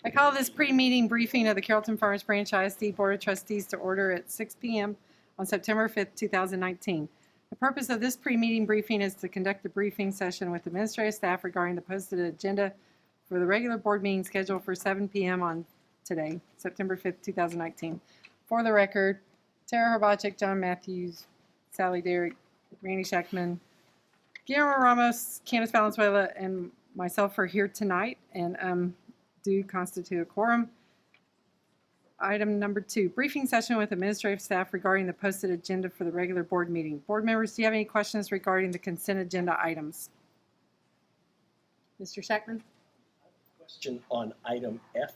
I call this pre-meeting briefing of the Carrollton-Farmers Branch ISD Board of Trustees to order at 6 p.m. on September 5th, 2019. The purpose of this pre-meeting briefing is to conduct a briefing session with administrative staff regarding the posted agenda for the regular board meeting scheduled for 7 p.m. on today, September 5th, 2019. For the record, Tara Hrbacek, John Matthews, Sally Derrick, Randy Shackman, Guillermo Ramos, Candace Valenzuela, and myself are here tonight and do constitute a quorum. Item number 2, briefing session with administrative staff regarding the posted agenda for the regular board meeting. Board members, do you have any questions regarding the consent agenda items? Mr. Shackman? Question on item F.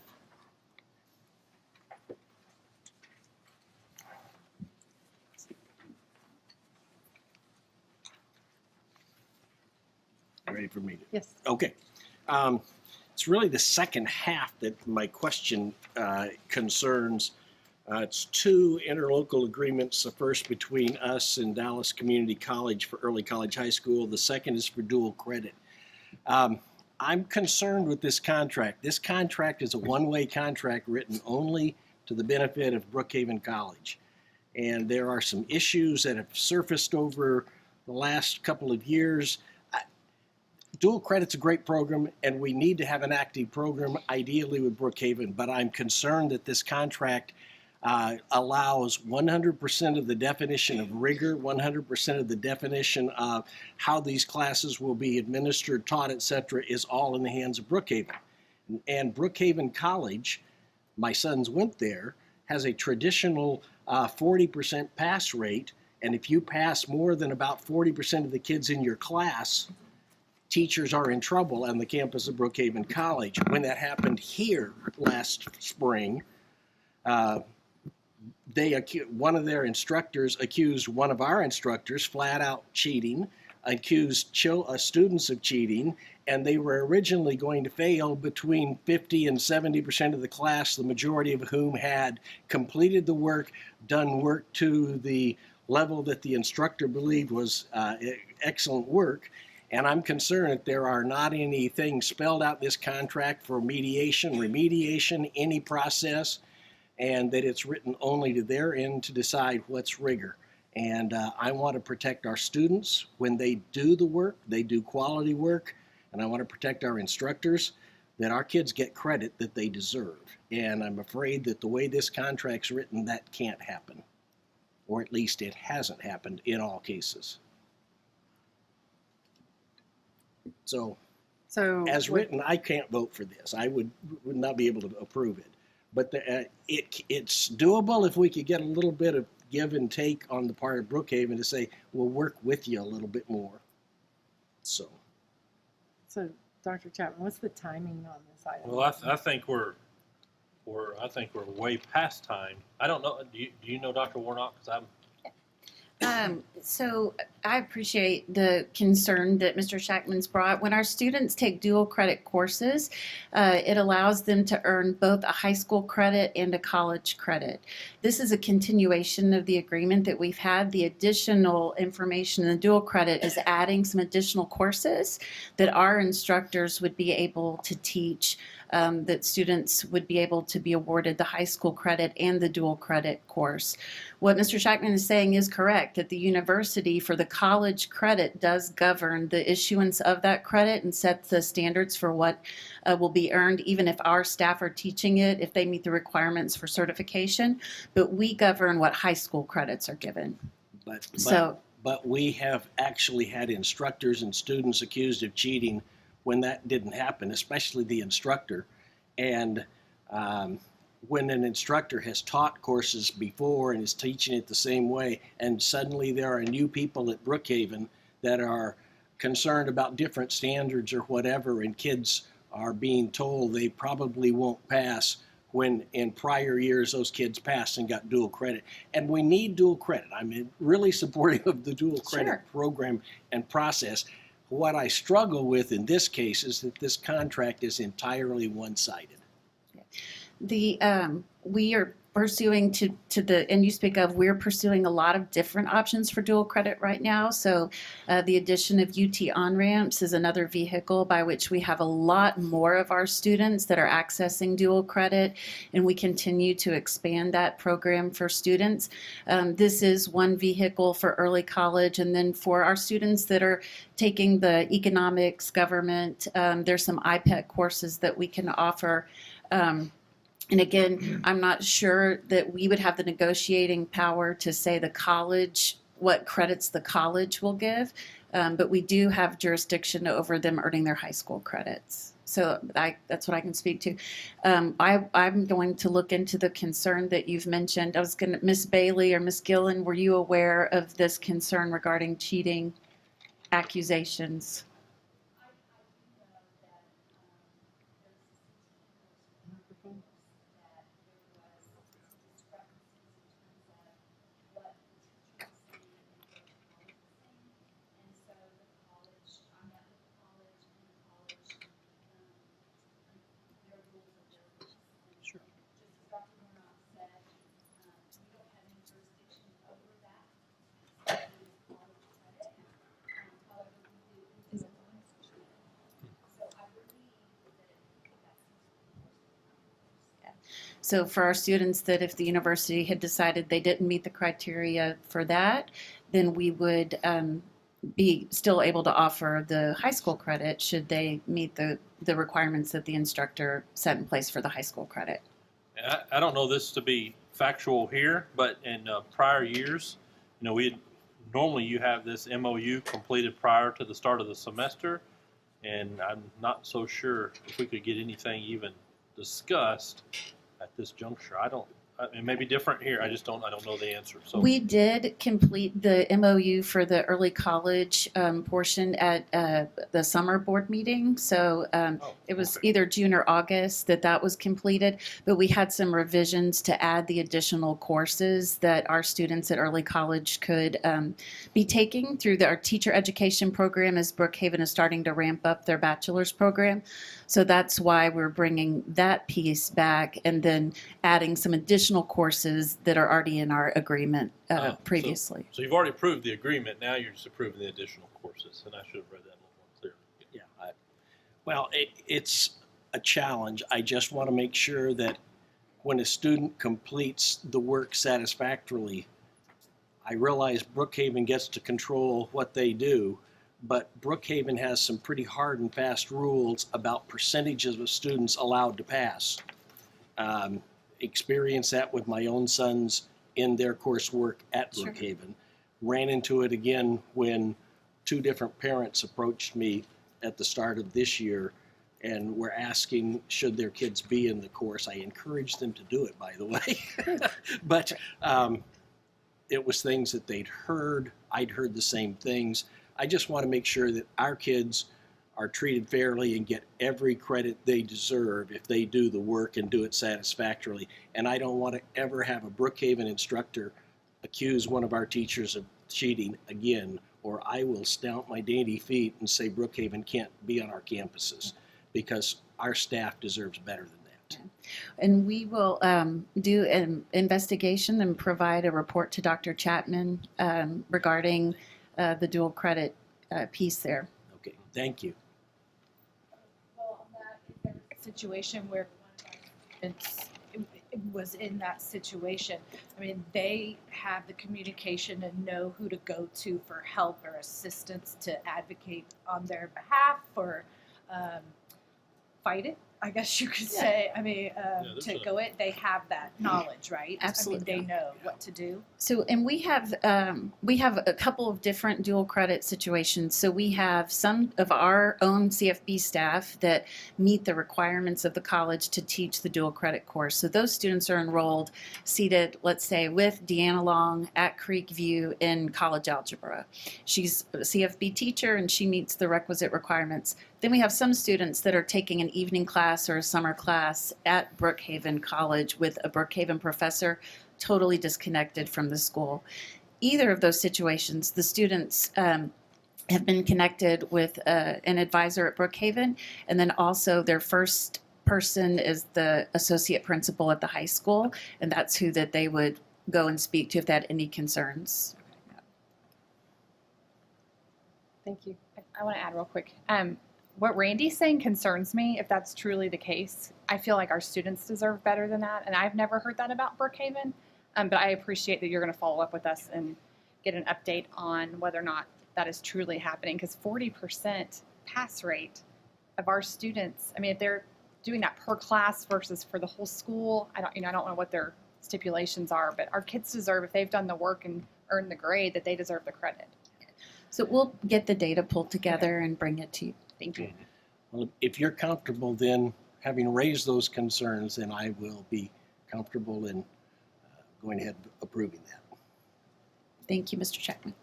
Ready for me to? Yes. Okay. It's really the second half that my question concerns. It's 2 interlocal agreements, the first between us and Dallas Community College for early college high school. The second is for dual credit. I'm concerned with this contract. This contract is a one-way contract written only to the benefit of Brookhaven College. And there are some issues that have surfaced over the last couple of years. Dual credit's a great program, and we need to have an active program, ideally with Brookhaven, but I'm concerned that this contract allows 100% of the definition of rigor, 100% of the definition of how these classes will be administered, taught, etc., is all in the hands of Brookhaven. And Brookhaven College, my sons went there, has a traditional 40% pass rate, and if you pass more than about 40% of the kids in your class, teachers are in trouble on the campus of Brookhaven College. When that happened here last spring, one of their instructors accused one of our instructors flat out cheating, accused students of cheating, and they were originally going to fail between 50 and 70% of the class, the majority of whom had completed the work, done work to the level that the instructor believed was excellent work. And I'm concerned that there are not any things spelled out in this contract for mediation, remediation, any process, and that it's written only to their end to decide what's rigor. And I want to protect our students when they do the work, they do quality work, and I want to protect our instructors, that our kids get credit that they deserve. And I'm afraid that the way this contract's written, that can't happen, or at least it hasn't happened in all cases. So as written, I can't vote for this. I would not be able to approve it. But it's doable if we could get a little bit of give and take on the part of Brookhaven to say, we'll work with you a little bit more. So Dr. Chapman, what's the timing on this item? Well, I think we're way past time. I don't know. Do you know Dr. Warnock? Because So I appreciate the concern that Mr. Shackman's brought. When our students take dual credit courses, it allows them to earn both a high school credit and a college credit. This is a continuation of the agreement that we've had. The additional information in the dual credit is adding some additional courses that our instructors would be able to teach, that students would be able to be awarded the high school credit and the dual credit course. What Mr. Shackman is saying is correct, that the university for the college credit does govern the issuance of that credit and set the standards for what will be earned, even if our staff are teaching it, if they meet the requirements for certification. But we govern what high school credits are given. But we have actually had instructors and students accused of cheating when that didn't happen, especially the instructor. And when an instructor has taught courses before and is teaching it the same way, and suddenly there are new people at Brookhaven that are concerned about different standards or whatever, and kids are being told they probably won't pass when in prior years those kids passed and got dual credit. And we need dual credit. I'm really supportive of the dual credit program and process. What I struggle with in this case is that this contract is entirely one-sided. We are pursuing and you speak of, we're pursuing a lot of different options for dual credit right now. So the addition of UT on-ramps is another vehicle by which we have a lot more of our students that are accessing dual credit, and we continue to expand that program for students. This is one vehicle for early college, and then for our students that are taking the economics, government, there's some IPEC courses that we can offer. And again, I'm not sure that we would have the negotiating power to say the college, what credits the college will give, but we do have jurisdiction over them earning their high school credits. So that's what I can speak to. I'm going to look into the concern that you've mentioned. Ms. Bailey or Ms. Gillen, were you aware of this concern regarding cheating accusations? So for our students that if the university had decided they didn't meet the criteria for that, then we would be still able to offer the high school credit should they meet the requirements that the instructor set in place for the high school credit. I don't know this to be factual here, but in prior years, normally you have this MOU completed prior to the start of the semester, and I'm not so sure if we could get anything even discussed at this juncture. It may be different here. I don't know the answer. So we did complete the MOU for the early college portion at the summer board meeting. So it was either June or August that was completed, but we had some revisions to add the additional courses that our students at early college could be taking through our teacher education program as Brookhaven is starting to ramp up their bachelor's program. So that's why we're bringing that piece back and then adding some additional courses that are already in our agreement previously. So you've already approved the agreement. Now you're just approving the additional courses, and I should have read that a little more clearly. Yeah. Well, it's a challenge. I just want to make sure that when a student completes the work satisfactorily, I realize Brookhaven gets to control what they do, but Brookhaven has some pretty hard and fast rules about percentages of students allowed to pass. Experienced that with my own sons in their coursework at Brookhaven. Sure. Ran into it again when two different parents approached me at the start of this year and were asking should their kids be in the course. I encouraged them to do it, by the way. But it was things that they'd heard. I'd heard the same things. I just want to make sure that our kids are treated fairly and get every credit they deserve if they do the work and do it satisfactorily. And I don't want to ever have a Brookhaven instructor accuse one of our teachers of cheating again, or I will stamp my dainty feet and say Brookhaven can't be on our campuses, because our staff deserves better than that. And we will do an investigation and provide a report to Dr. Chapman regarding the dual credit piece there. Okay, thank you. Well, on that, if there was a situation where one of our students it was in that situation, I mean, they have the communication and know who to go to for help or assistance to advocate on their behalf or fight it, I guess you could say. I mean, they have that knowledge, right? Absolutely. I mean, they know what to do. So, and we have a couple of different dual credit situations. So we have some of our own CFB staff that meet the requirements of the college to teach the dual credit course. So those students are enrolled, seated, let's say, with Deanna Long at Creekview in college algebra. She's a CFB teacher and she meets the requisite requirements. Then we have some students that are taking an evening class or a summer class at Brookhaven College with a Brookhaven professor, totally disconnected from the school. Either of those situations, the students have been connected with an advisor at Brookhaven, and then also their first person is the associate principal at the high school, and that's who that they would go and speak to if they had any concerns. Thank you. I want to add real quick. What Randy's saying concerns me if that's truly the case. I feel like our students deserve better than that, and I've never heard that about Brookhaven. But I appreciate that you're going to follow up with us and get an update on whether or not that is truly happening, because 40% pass rate of our students, I mean, if they're doing that per class versus for the whole school, I don't know what their stipulations are, but our kids deserve, if they've done the work and earned the grade, that they deserve the credit. So we'll get the data pulled together and bring it to you. Thank you. Well, if you're comfortable then having raised those concerns, then I will be comfortable in going ahead and approving that. Thank you, Mr. Chapman.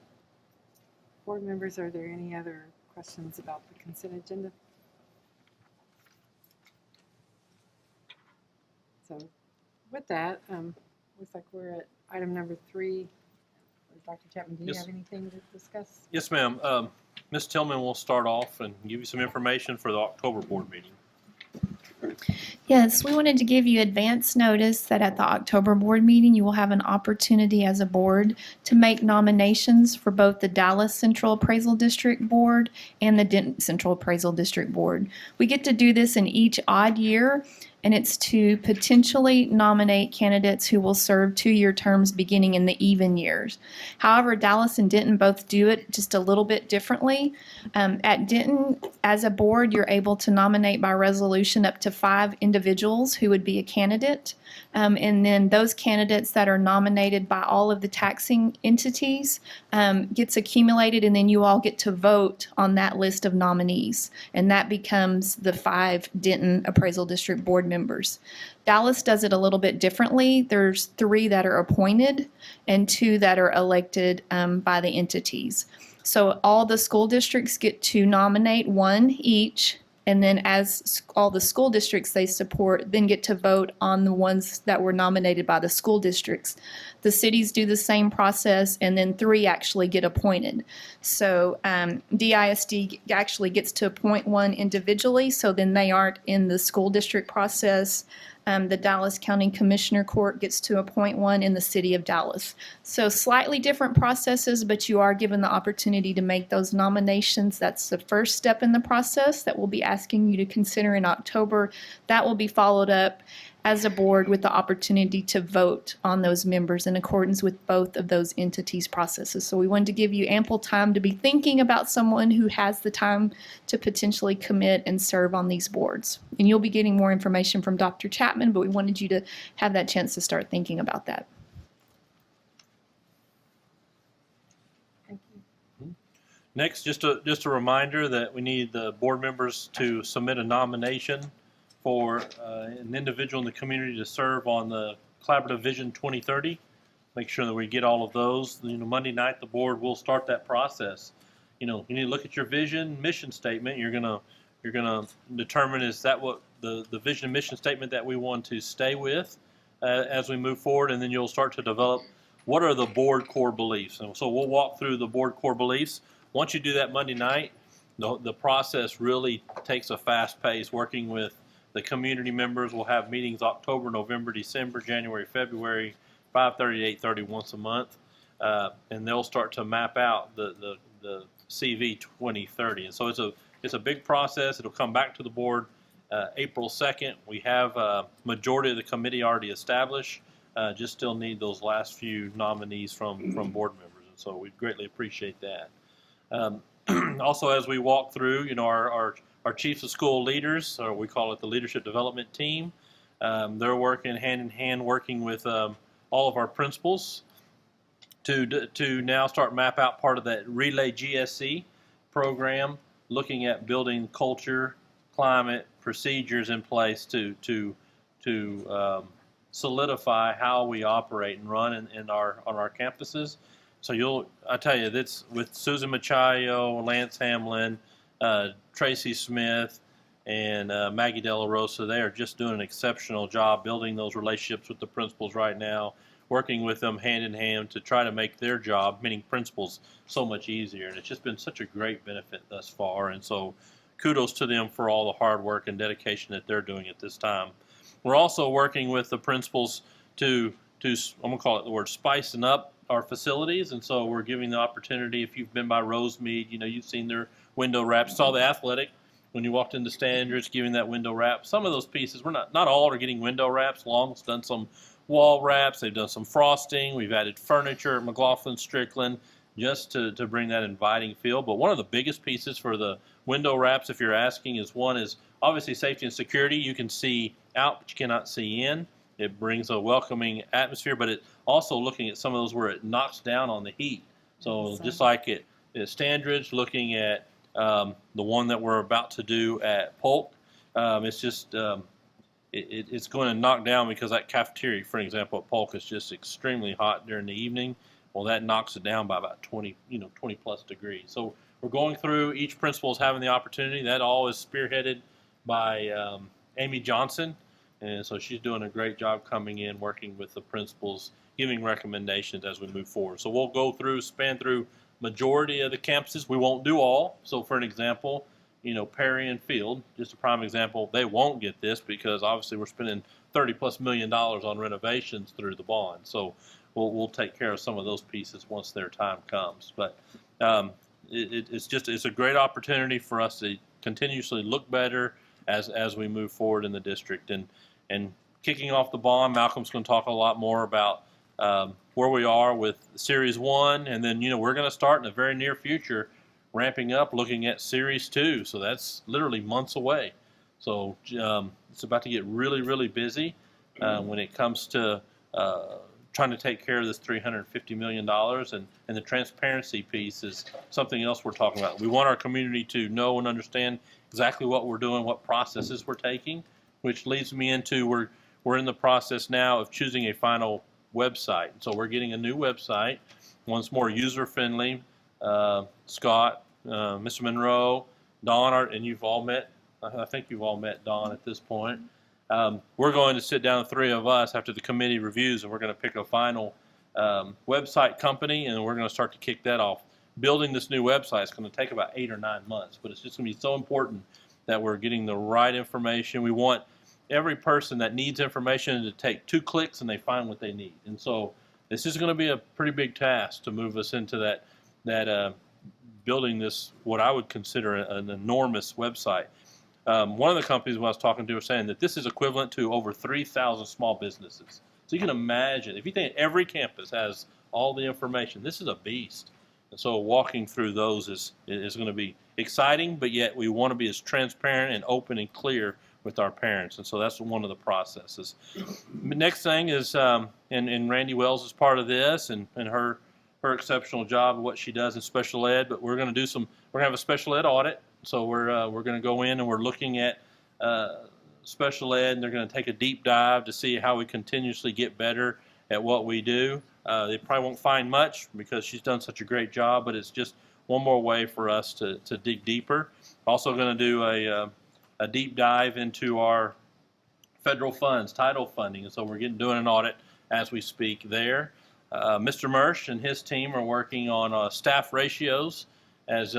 Board members, are there any other questions about the consent agenda? So with that, looks like we're at item number 3. Dr. Chapman, do you Yes. have anything to discuss? Yes, ma'am. Ms. Tillman will start off and give you some information for the October board meeting. Yes, we wanted to give you advance notice that at the October board meeting, you will have an opportunity as a board to make nominations for both the Dallas Central Appraisal District Board and the Denton Central Appraisal District Board. We get to do this in each odd year, and it's to potentially nominate candidates who will serve 2-year terms beginning in the even years. However, Dallas and Denton both do it just a little bit differently. At Denton, as a board, you're able to nominate by resolution up to 5 individuals who would be a candidate. And then those candidates that are nominated by all of the taxing entities gets accumulated, and then you all get to vote on that list of nominees. And that becomes the 5 Denton Appraisal District board members. Dallas does it a little bit differently. There's 3 that are appointed and 2 that are elected by the entities. So all the school districts get to nominate 1 each, and then as all the school districts they support then get to vote on the ones that were nominated by the school districts. The cities do the same process, and then 3 actually get appointed. So DISD actually gets to appoint 1 individually, so then they aren't in the school district process. The Dallas County Commissioner Court gets to appoint 1 in the city of Dallas. So slightly different processes, but you are given the opportunity to make those nominations. That's the first step in the process that we'll be asking you to consider in October. That will be followed up as a board with the opportunity to vote on those members in accordance with both of those entities' processes. So we wanted to give you ample time to be thinking about someone who has the time to potentially commit and serve on these boards. And you'll be getting more information from Dr. Chapman, but we wanted you to have that chance to start thinking about that. Thank you. Next, just a reminder that we need the board members to submit a nomination for an individual in the community to serve on the Collaborative Vision 2030. Make sure that we get all of those. Monday night the board will start that process. You need to look at your vision, mission statement. You're gonna determine, is that what the vision and mission statement that we want to stay with as we move forward, and then you'll start to develop what are the board core beliefs. And so we'll walk through the board core beliefs. Once you do that Monday night, the process really takes a fast pace, working with the community members. Will have meetings October, November, December, January, February, 5:30 to 8:30 once a month, and they'll start to map out the CV 2030. And so it's a big process. It'll come back to the board April 2nd. We have a majority of the committee already established. Just still need those last few nominees from board members, and so we greatly appreciate that. Also, as we walk through, our chiefs of school leaders, or we call it the leadership development team, they're working hand in hand, working with all of our principals to now start map out part of that Relay GSC program, looking at building culture, climate, procedures in place to solidify how we operate and run on our campuses. So I tell you, that's with Susan Machayo, Lance Hamlin, Tracy Smith, and Maggie De La Rosa. They are just doing an exceptional job building those relationships with the principals right now, working with them hand in hand to try to make their job, meaning principals, so much easier. And it's just been such a great benefit thus far. And so, kudos to them for all the hard work and dedication that they're doing at this time. We're also working with the principals to I'm going to call it the word spicing up our facilities, and so we're giving the opportunity. If you've been by Rosemead, you've seen their window wraps. Saw the athletic when you walked into Standards, giving that window wrap. Some of those pieces, we're not all are getting window wraps. Long's done some wall wraps. They've done some frosting. We've added furniture at McLaughlin Strickland just to bring that inviting feel. But one of the biggest pieces for the window wraps, if you're asking, is obviously safety and security. You can see out, but you cannot see in. It brings a welcoming atmosphere, but it also looking at some of those where it knocks down on the heat. So just like at Standridge, looking at the one that we're about to do at Polk, it's just it's going to knock down because that cafeteria, for example, at Polk is just extremely hot during the evening. Well, that knocks it down by about 20 plus degrees. So we're going through, each principal is having the opportunity. That all is spearheaded by Amy Johnson. And so she's doing a great job coming in, working with the principals, giving recommendations as we move forward. So we'll span through majority of the campuses. We won't do all. So for an example, Perry and Field, just a prime example, they won't get this because obviously we're spending $30+ million on renovations through the bond. So we'll take care of some of those pieces once their time comes. But it's a great opportunity for us to continuously look better as we move forward in the district. And kicking off the bond, Malcolm's going to talk a lot more about where we are with Series 1, and then we're going to start in the very near future ramping up, looking at Series 2. So that's literally months away. So it's about to get really, really busy when it comes to trying to take care of this $350 million. And the transparency piece is something else we're talking about. We want our community to know and understand exactly what we're doing, what processes we're taking, which leads me into we're in the process now of choosing a final website. So we're getting a new website, one's more user-friendly. Scott, Mr. Monroe, Don, and you've all met, I think you've all met Don at this point. We're going to sit down, the three of us, after the committee reviews, and we're going to pick a final website company, and we're going to start to kick that off. Building this new website is going to take about 8 or 9 months, but it's just going to be so important that we're getting the right information. We want every person that needs information to take 2 clicks and they find what they need. And so this is going to be a pretty big task to move us into that building this, what I would consider an enormous website. One of the companies I was talking to was saying that this is equivalent to over 3,000 small businesses. So you can imagine, if you think every campus has all the information, this is a beast. And so walking through those is going to be exciting, but yet we want to be as transparent and open and clear with our parents. And so that's one of the processes. The next thing is, and Randy Wells is part of this, and her exceptional job of what she does in special ed, but we're going to have a special ed audit. So we're going to go in and we're looking at special ed, and they're going to take a deep dive to see how we continuously get better at what we do. They probably won't find much because she's done such a great job, but it's just one more way for us to dig deeper. Also going to do a deep dive into our federal funds, title funding, and so we're doing an audit as we speak there. Mr. Mersch and his team are working on staff ratios, as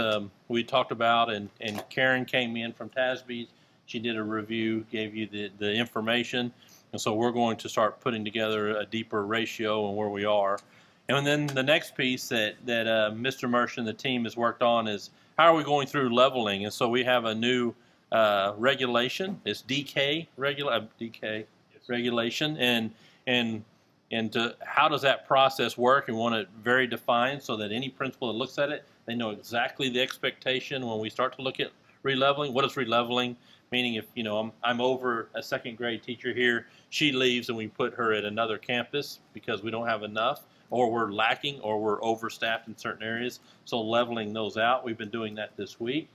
we talked about, and Karen came in from TASB. She did a review, gave you the information, and so we're going to start putting together a deeper ratio on where we are. And then the next piece that Mr. Mersch and the team has worked on is how are we going through leveling? And so we have a new regulation. It's DK regulation, and how does that process work? We want it very defined so that any principal that looks at it, they know exactly the expectation when we start to look at releveling. What is releveling? Meaning if, I'm over a second grade teacher here, she leaves and we put her at another campus because we don't have enough, or we're lacking, or we're overstaffed in certain areas. So leveling those out, we've been doing that this week.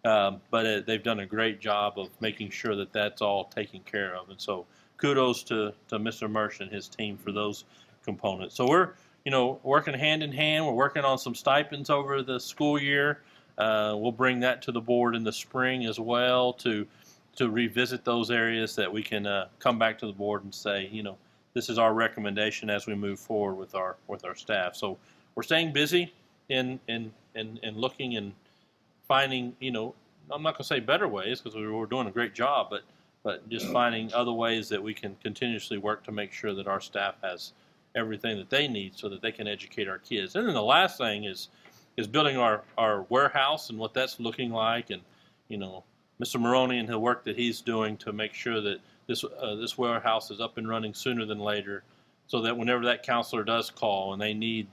But they've done a great job of making sure that that's all taken care of. And so kudos to Mr. Mersch and his team for those components. So we're, working hand in hand. We're working on some stipends over the school year. We'll bring that to the board in the spring as well to revisit those areas that we can come back to the board and say, this is our recommendation as we move forward with our staff. So we're staying busy in looking and finding, I'm not going to say better ways because we're doing a great job, but just finding other ways that we can continuously work to make sure that our staff has everything that they need so that they can educate our kids. And then the last thing is building our warehouse and what that's looking like, and Mr. Maroney and the work that he's doing to make sure that this warehouse is up and running sooner than later, so that whenever that counselor does call and they need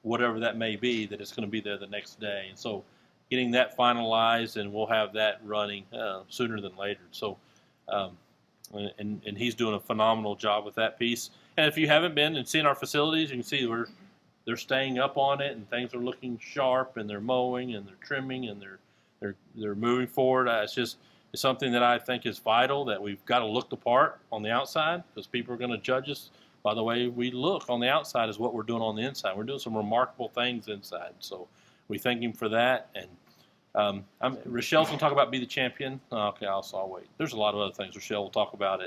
whatever that may be, that it's going to be there the next day. And so getting that finalized, and we'll have that running sooner than later. So and he's doing a phenomenal job with that piece. And if you haven't been and seen our facilities, you can see they're staying up on it, and things are looking sharp, and they're mowing and they're trimming and they're moving forward. It's something that I think is vital, that we've got to look the part on the outside, because people are going to judge us by the way we look on the outside is what we're doing on the inside. We're doing some remarkable things inside. So we thank him for that. And Rochelle's going to talk about Be the Champion. Okay, I'll wait. There's a lot of other things Rochelle will talk about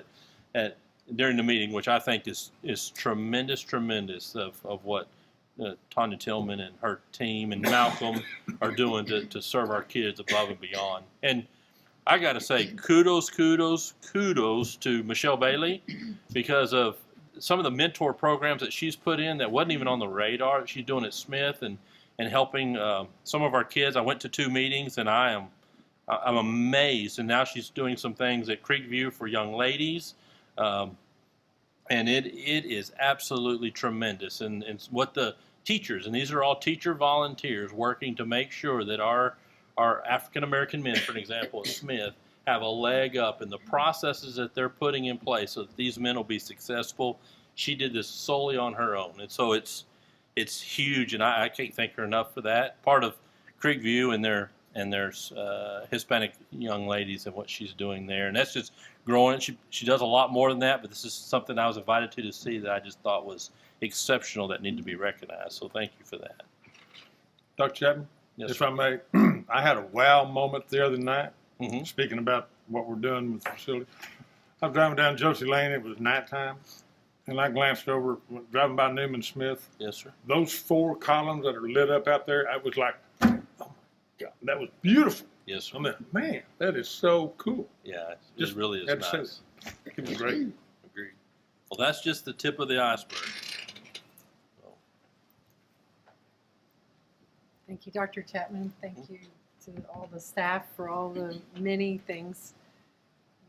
during the meeting, which I think is tremendous of what Tanya Tillman and her team and Malcolm are doing to serve our kids above and beyond. And I got to say, kudos to Michelle Bailey, because of some of the mentor programs that she's put in that wasn't even on the radar that she's doing at Smith, and helping some of our kids. I went to 2 meetings, and I'm amazed. And now she's doing some things at Creekview for young ladies, and it is absolutely tremendous. And what the teachers, and these are all teacher volunteers working to make sure that our African American men, for an example, at Smith, have a leg up in the processes that they're putting in place so that these men will be successful. She did this solely on her own, and so it's huge, and I can't thank her enough for that. Part of Creekview and their Hispanic young ladies and what she's doing there, and that's just growing. She does a lot more than that, but this is something I was invited to see that I just thought was exceptional, that needed to be recognized. So thank you for that. Dr. Chapman, Yes, if sir. I may, I had a wow moment the other night. Mm-hmm. Speaking about what we're doing with the facility, I was driving down Josie Lane. It was nighttime, and I glanced over, driving by Newman Smith. Yes, sir. Those 4 columns that are lit up out there, I was like, oh my God, that was beautiful. Yes, sir. I mean, man, that is so cool. Yeah, it Just really is had to say nice. It was great. Agreed. Well, that's just the tip of the iceberg. Thank you, Dr. Chapman. Thank you to all the staff for all the many things.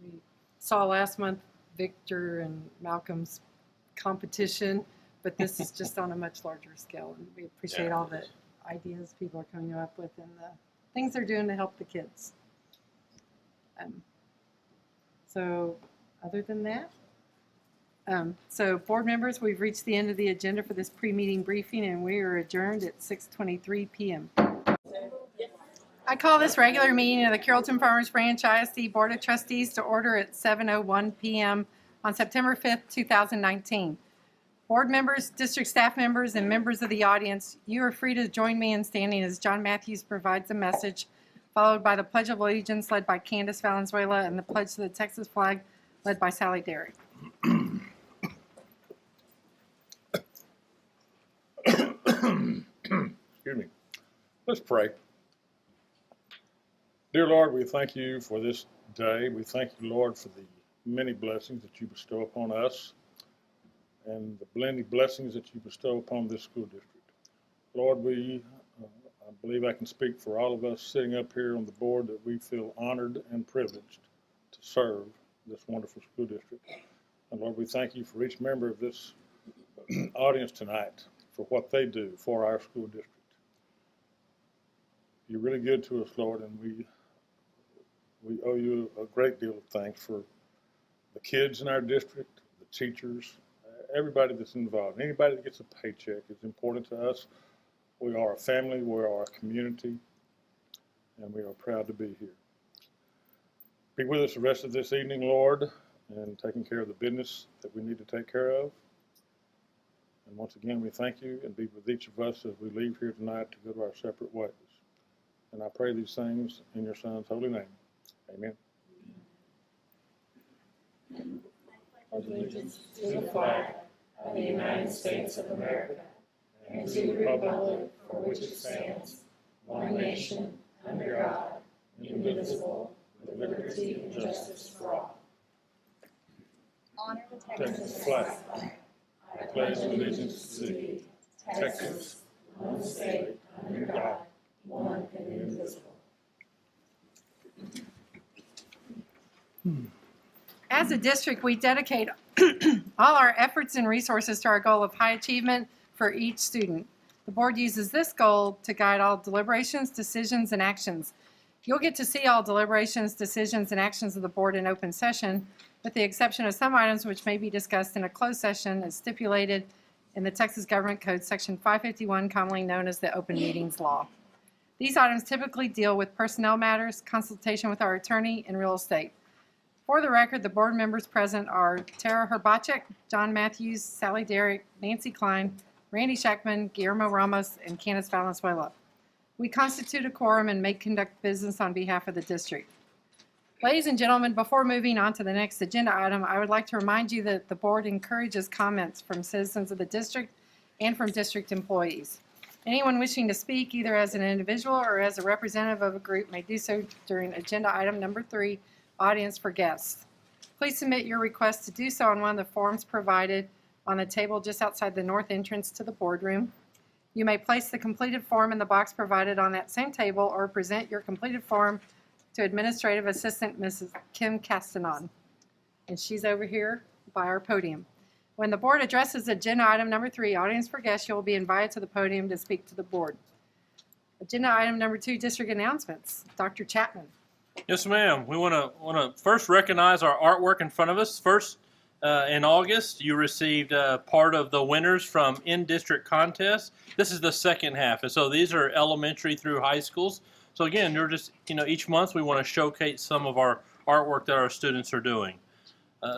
We saw last month Victor and Malcolm's competition, but this is just on a much larger scale, and we appreciate all the ideas people are coming up with and the things they're doing to help the kids. So other than that, so board members, we've reached the end of the agenda for this pre-meeting briefing, and we are adjourned at 6:23 p.m. I call this regular meeting of the Carrollton-Farmers Branch ISD Board of Trustees to order at 7:01 p.m. on September 5th, 2019. Board members, district staff members, and members of the audience, you are free to join me in standing as John Matthews provides a message, followed by the Pledge of Allegiance led by Candace Valenzuela and the Pledge to the Texas flag led by Sally Derrick. Excuse me. Let's pray. Dear Lord, we thank you for this day. We thank you, Lord, for the many blessings that you bestow upon us and the many blessings that you bestow upon this school district. Lord, I believe I can speak for all of us sitting up here on the board that we feel honored and privileged to serve this wonderful school district. And Lord, we thank you for each member of this audience tonight for what they do for our school district. You're really good to us, Lord, and we owe you a great deal of thanks for the kids in our district, the teachers, everybody that's involved. Anybody that gets a paycheck is important to us. We are a family, we are a community, and we are proud to be here. Be with us the rest of this evening, Lord, and taking care of the business that we need to take care of. And once again, we thank you, and be with each of us as we leave here tonight to go to our separate ways. And I pray these things in your Son's holy name. Amen. Allegiance to the flag of the United States of America and to the republic for which it stands, one nation, under God, indivisible, indivisible, with liberty and justice for all. Honor the Texas flag. I pledge allegiance to thee, Texas, One state, under God, one and indivisible. As a district, we dedicate all our efforts and resources to our goal of high achievement for each student. The board uses this goal to guide all deliberations, decisions, and actions. You'll get to see all deliberations, decisions, and actions of the board in open session, with the exception of some items which may be discussed in a closed session as stipulated in the Texas Government Code, Section 551, commonly known as the Open Meetings Law. These items typically deal with personnel matters, consultation with our attorney, and real estate. For the record, the board members present are Tara Herbacek, John Matthews, Sally Derrick, Nancy Klein, Randy Shackman, Guillermo Ramos, and Candace Valenzuela. We constitute a quorum and may conduct business on behalf of the district. Ladies and gentlemen, before moving on to the next agenda item, I would like to remind you that the board encourages comments from citizens of the district and from district employees. Anyone wishing to speak, either as an individual or as a representative of a group, may do so during agenda item number 3, audience for guests. Please submit your request to do so on one of the forms provided on the table just outside the north entrance to the boardroom. You may place the completed form in the box provided on that same table or present your completed form to Administrative Assistant Mrs. Kim Castanon. And she's over here by our podium. When the board addresses agenda item number 3, audience for guests, you will be invited to the podium to speak to the board. Agenda item number 2, district announcements. Dr. Chapman. Yes, ma'am. We want to first recognize our artwork in front of us. First, in August, you received part of the winners from in-district contests. This is the second half, and so these are elementary through high schools. So again, you're just, each month we want to showcase some of our artwork that our students are doing.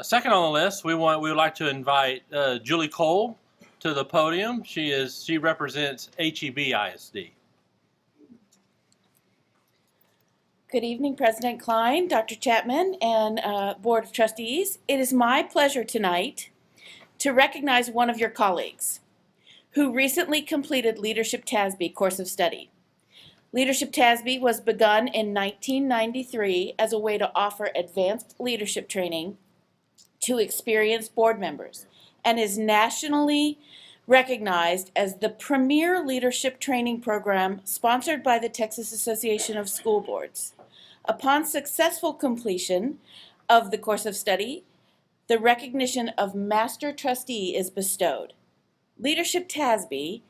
Second on the list, we would like to invite Julie Cole to the podium. She represents CFBISD. Good evening, President Klein, Dr. Chapman, and Board of Trustees. It is my pleasure tonight to recognize one of your colleagues who recently completed Leadership TASB course of study. Leadership TASB was begun in 1993 as a way to offer advanced leadership training to experienced board members and is nationally recognized as the premier leadership training program sponsored by the Texas Association of School Boards. Upon successful completion of the course of study, the recognition of Master Trustee is bestowed. Leadership TASB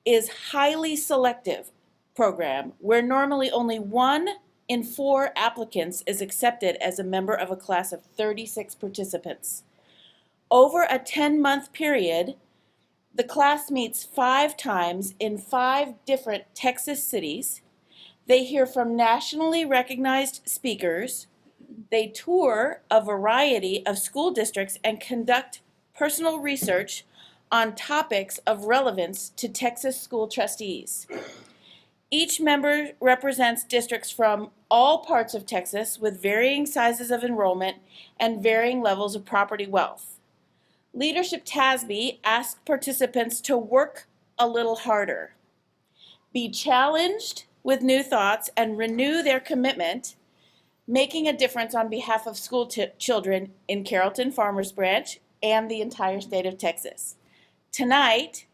is highly selective program where normally only 1 in 4 applicants is accepted as a member of a class of 36 participants. Over a 10-month period, the class meets 5 times in 5 different Texas cities. They hear from nationally recognized speakers. They tour a variety of school districts and conduct personal research on topics of relevance to Texas school trustees. Each member represents districts from all parts of Texas with varying sizes of enrollment and varying levels of property wealth. Leadership TASB asks participants to work a little harder, be challenged with new thoughts, and renew their commitment, making a difference on behalf of school children in Carrollton-Farmers Branch and the entire state of Texas. Tonight,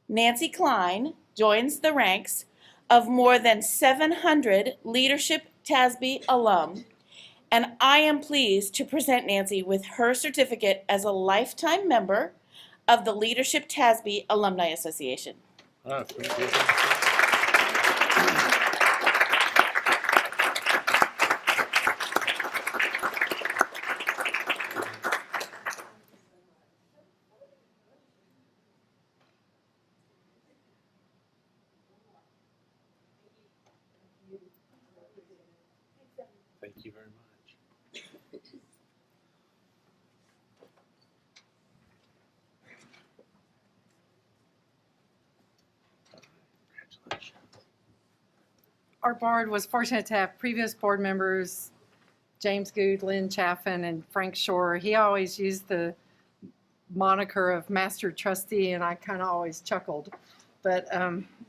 Nancy Klein joins the ranks of more than 700 Leadership TASB alum, and I am pleased to present Nancy with her certificate as a lifetime member of the Leadership TASB Alumni Association. Thank you very much. Congratulations. Our board was fortunate to have previous board members, James Good, Lynn Chaffin, and Frank Shore. He always used the moniker of Master Trustee, and I kind of always chuckled. But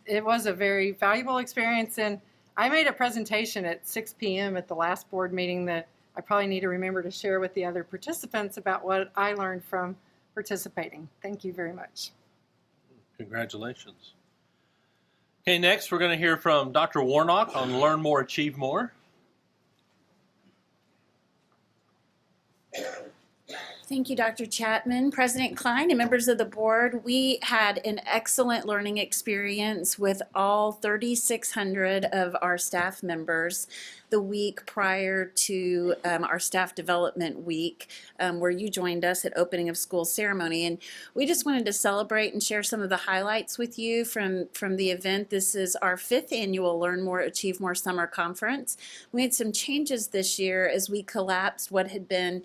it was a very valuable experience, and I made a presentation at 6 p.m. at the last board meeting that I probably need to remember to share with the other participants about what I learned from participating. Thank you very much. Congratulations. Okay, next we're going to hear from Dr. Warnock on Learn More, Achieve More. Thank you, Dr. Chapman, President Klein, and members of the board. We had an excellent learning experience with all 3,600 of our staff members the week prior to our staff development week, where you joined us at opening of school ceremony. And we just wanted to celebrate and share some of the highlights with you from the event. This is our 5th annual Learn More, Achieve More Summer Conference. We had some changes this year as we collapsed what had been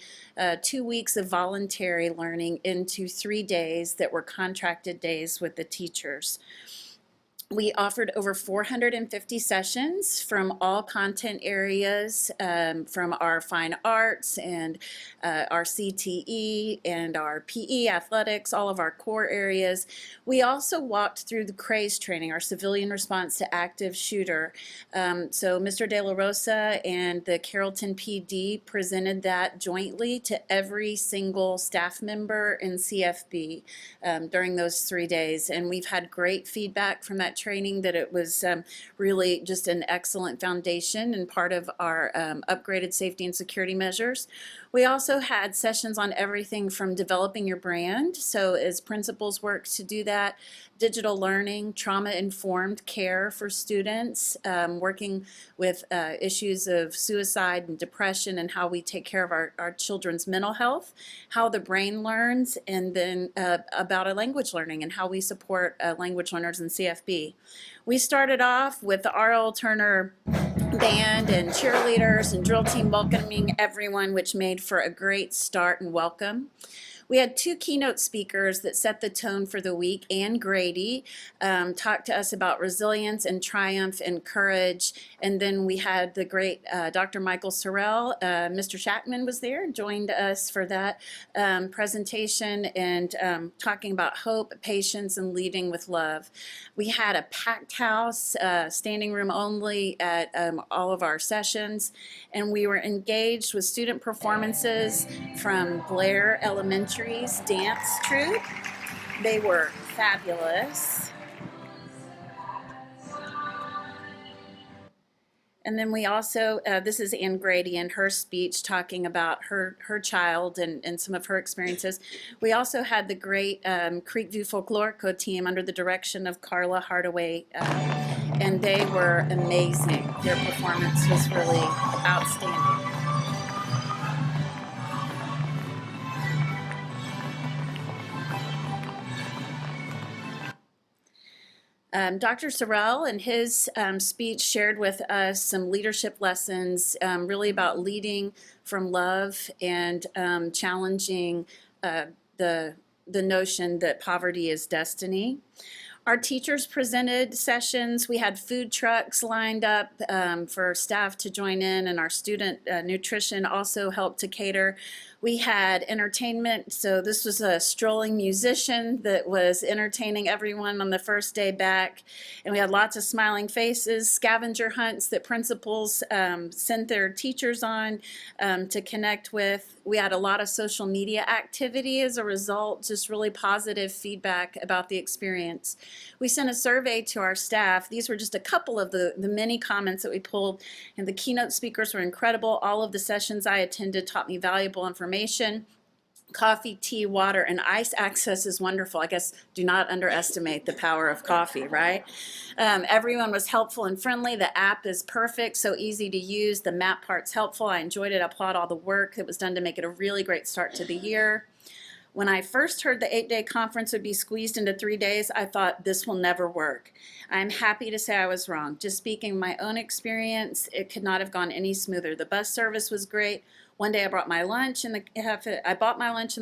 2 weeks of voluntary learning into 3 days that were contracted days with the teachers. We offered over 450 sessions from all content areas, from our fine arts and our CTE and our PE, athletics, all of our core areas. We also walked through the CRAZE training, our civilian response to active shooter. So Mr. De La Rosa and the Carrollton PD presented that jointly to every single staff member in CFB during those 3 days. And we've had great feedback from that training, that it was really just an excellent foundation and part of our upgraded safety and security measures. We also had sessions on everything from developing your brand, so as principals work to do that, digital learning, trauma-informed care for students, working with issues of suicide and depression and how we take care of our children's mental health, how the brain learns, and then about a language learning and how we support language learners in CFB. We started off with the R.L. Turner band and cheerleaders and drill team welcoming everyone, which made for a great start and welcome. We had 2 keynote speakers that set the tone for the week. Ann Grady talked to us about resilience and triumph and courage. And then we had the great Dr. Michael Sorrell. Mr. Shackman was there and joined us for that presentation and talking about hope, patience, and leading with love. We had a packed house, standing room only at all of our sessions. And we were engaged with student performances from Blair Elementary's dance troupe. They were fabulous. And then we also, this is Ann Grady in her speech talking about her child and some of her experiences. We also had the great Creekview Folklorico team under the direction of Carla Hardaway, and they were amazing. Their performance was really outstanding. Dr. Sorrell in his speech shared with us some leadership lessons really about leading from love and challenging the notion that poverty is destiny. Our teachers presented sessions. We had food trucks lined up for staff to join in, and our student nutrition also helped to cater. We had entertainment, so this was a strolling musician that was entertaining everyone on the first day back. And we had lots of smiling faces, scavenger hunts that principals sent their teachers on to connect with. We had a lot of social media activity as a result, just really positive feedback about the experience. We sent a survey to our staff. These were just a couple of the many comments that we pulled, and the keynote speakers were incredible. All of the sessions I attended taught me valuable information. Coffee, tea, water, and ice access is wonderful. I guess do not underestimate the power of coffee, right? Everyone was helpful and friendly. The app is perfect, so easy to use. The map part's helpful. I enjoyed it. I applaud all the work that was done to make it a really great start to the year. When I first heard the 8-day conference would be squeezed into 3 days, I thought this will never work. I'm happy to say I was wrong. Just speaking my own experience, it could not have gone any smoother. The bus service was great. One day I bought my lunch in the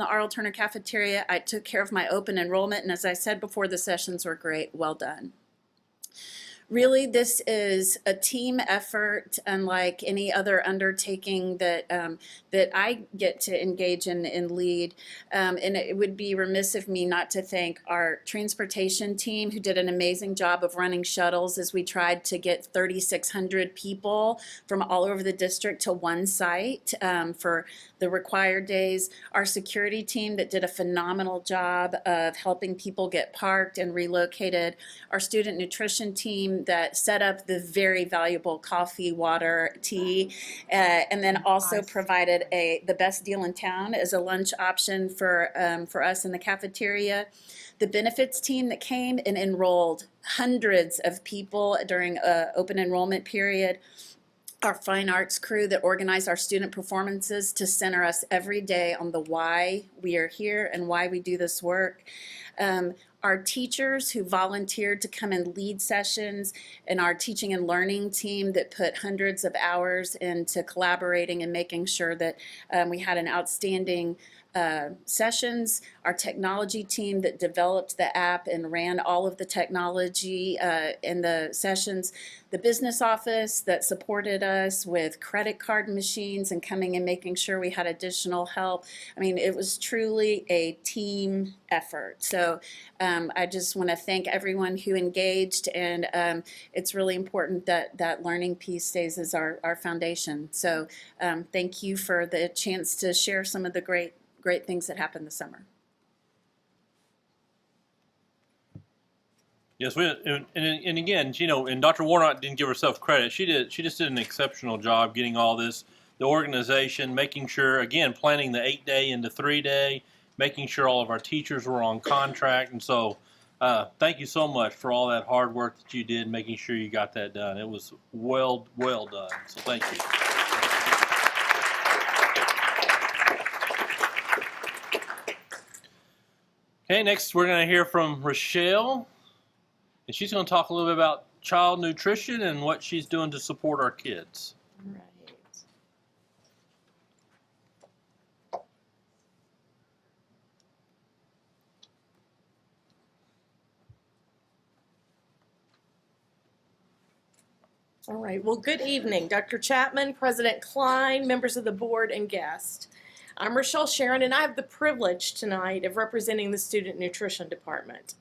R.L. Turner cafeteria. I took care of my open enrollment, and as I said before, the sessions were great. Well done. Really, this is a team effort, unlike any other undertaking that that I get to engage in and lead. And it would be remiss of me not to thank our transportation team, who did an amazing job of running shuttles as we tried to get 3,600 people from all over the district to one site for the required days. Our security team that did a phenomenal job of helping people get parked and relocated. Our student nutrition team that set up the very valuable coffee, water, tea, and then also provided the best deal in town as a lunch option for us in the cafeteria. The benefits team that came and enrolled hundreds of people during an open enrollment period. Our fine arts crew that organize our student performances to center us every day on the why we are here and why we do this work. Our teachers who volunteered to come and lead sessions, and our teaching and learning team that put hundreds of hours into collaborating and making sure that we had an outstanding sessions. Our technology team that developed the app and ran all of the technology in the sessions. The business office that supported us with credit card machines and coming and making sure we had additional help. I mean, it was truly a team effort. So I just want to thank everyone who engaged, and it's really important that that learning piece stays as our foundation. So thank you for the chance to share some of the great things that happened this summer. Yes, and again, you know, and Dr. Warnock didn't give herself credit. She just did an exceptional job getting all this, the organization, making sure, again, planning the 8-day into 3-day, making sure all of our teachers were on contract. And so thank you so much for all that hard work that you did, making sure you got that done. It was well done. So thank you. Okay, next we're going to hear from Rochelle, and she's going to talk a little bit about child nutrition and what she's doing to support our kids. Right. All right, well, good evening, Dr. Chapman, President Klein, members of the board, and guests. I'm Rochelle Sharon, and I have the privilege tonight of representing the Student Nutrition Department.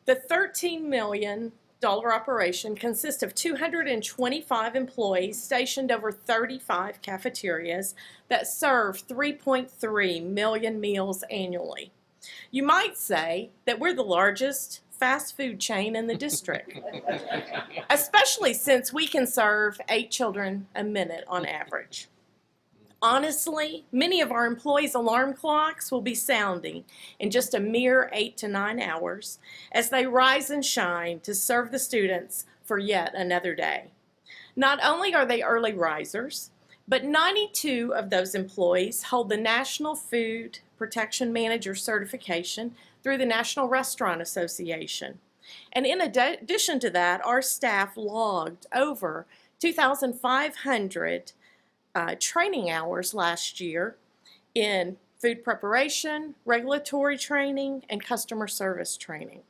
The $13 million operation consists of 225 employees stationed over 35 cafeterias that serve 3.3 million meals annually. You might say that we're the largest fast food chain in the district, especially since we can serve 8 children a minute on average. Honestly, many of our employees' alarm clocks will be sounding in just a mere 8 to 9 hours as they rise and shine to serve the students for yet another day. Not only are they early risers, but 92 of those employees hold the National Food Protection Manager certification through the National Restaurant Association. And in addition to that, our staff logged over 2,500 training hours last year in food preparation, regulatory training, and customer service training.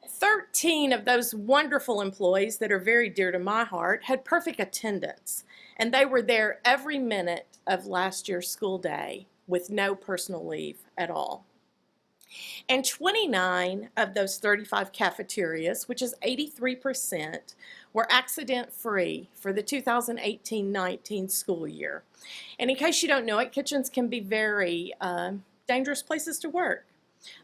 13 of those wonderful employees that are very dear to my heart had perfect attendance, and they were there every minute of last year's school day with no personal leave at all. And 29 of those 35 cafeterias, which is 83%, were accident-free for the 2018-19 school year. And in case you don't know it, kitchens can be very dangerous places to work.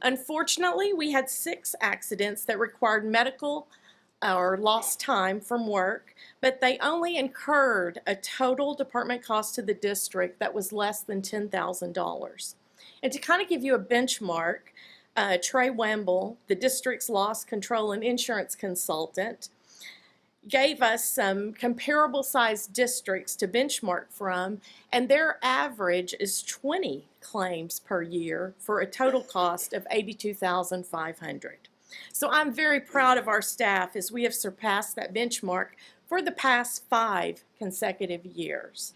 Unfortunately, we had 6 accidents that required medical or lost time from work, but they only incurred a total department cost to the district that was less than $10,000. And to kind of give you a benchmark, Trey Wamble, the district's loss control and insurance consultant, gave us some comparable sized districts to benchmark from, and their average is 20 claims per year for a total cost of $82,500. So I'm very proud of our staff as we have surpassed that benchmark for the past 5 consecutive years.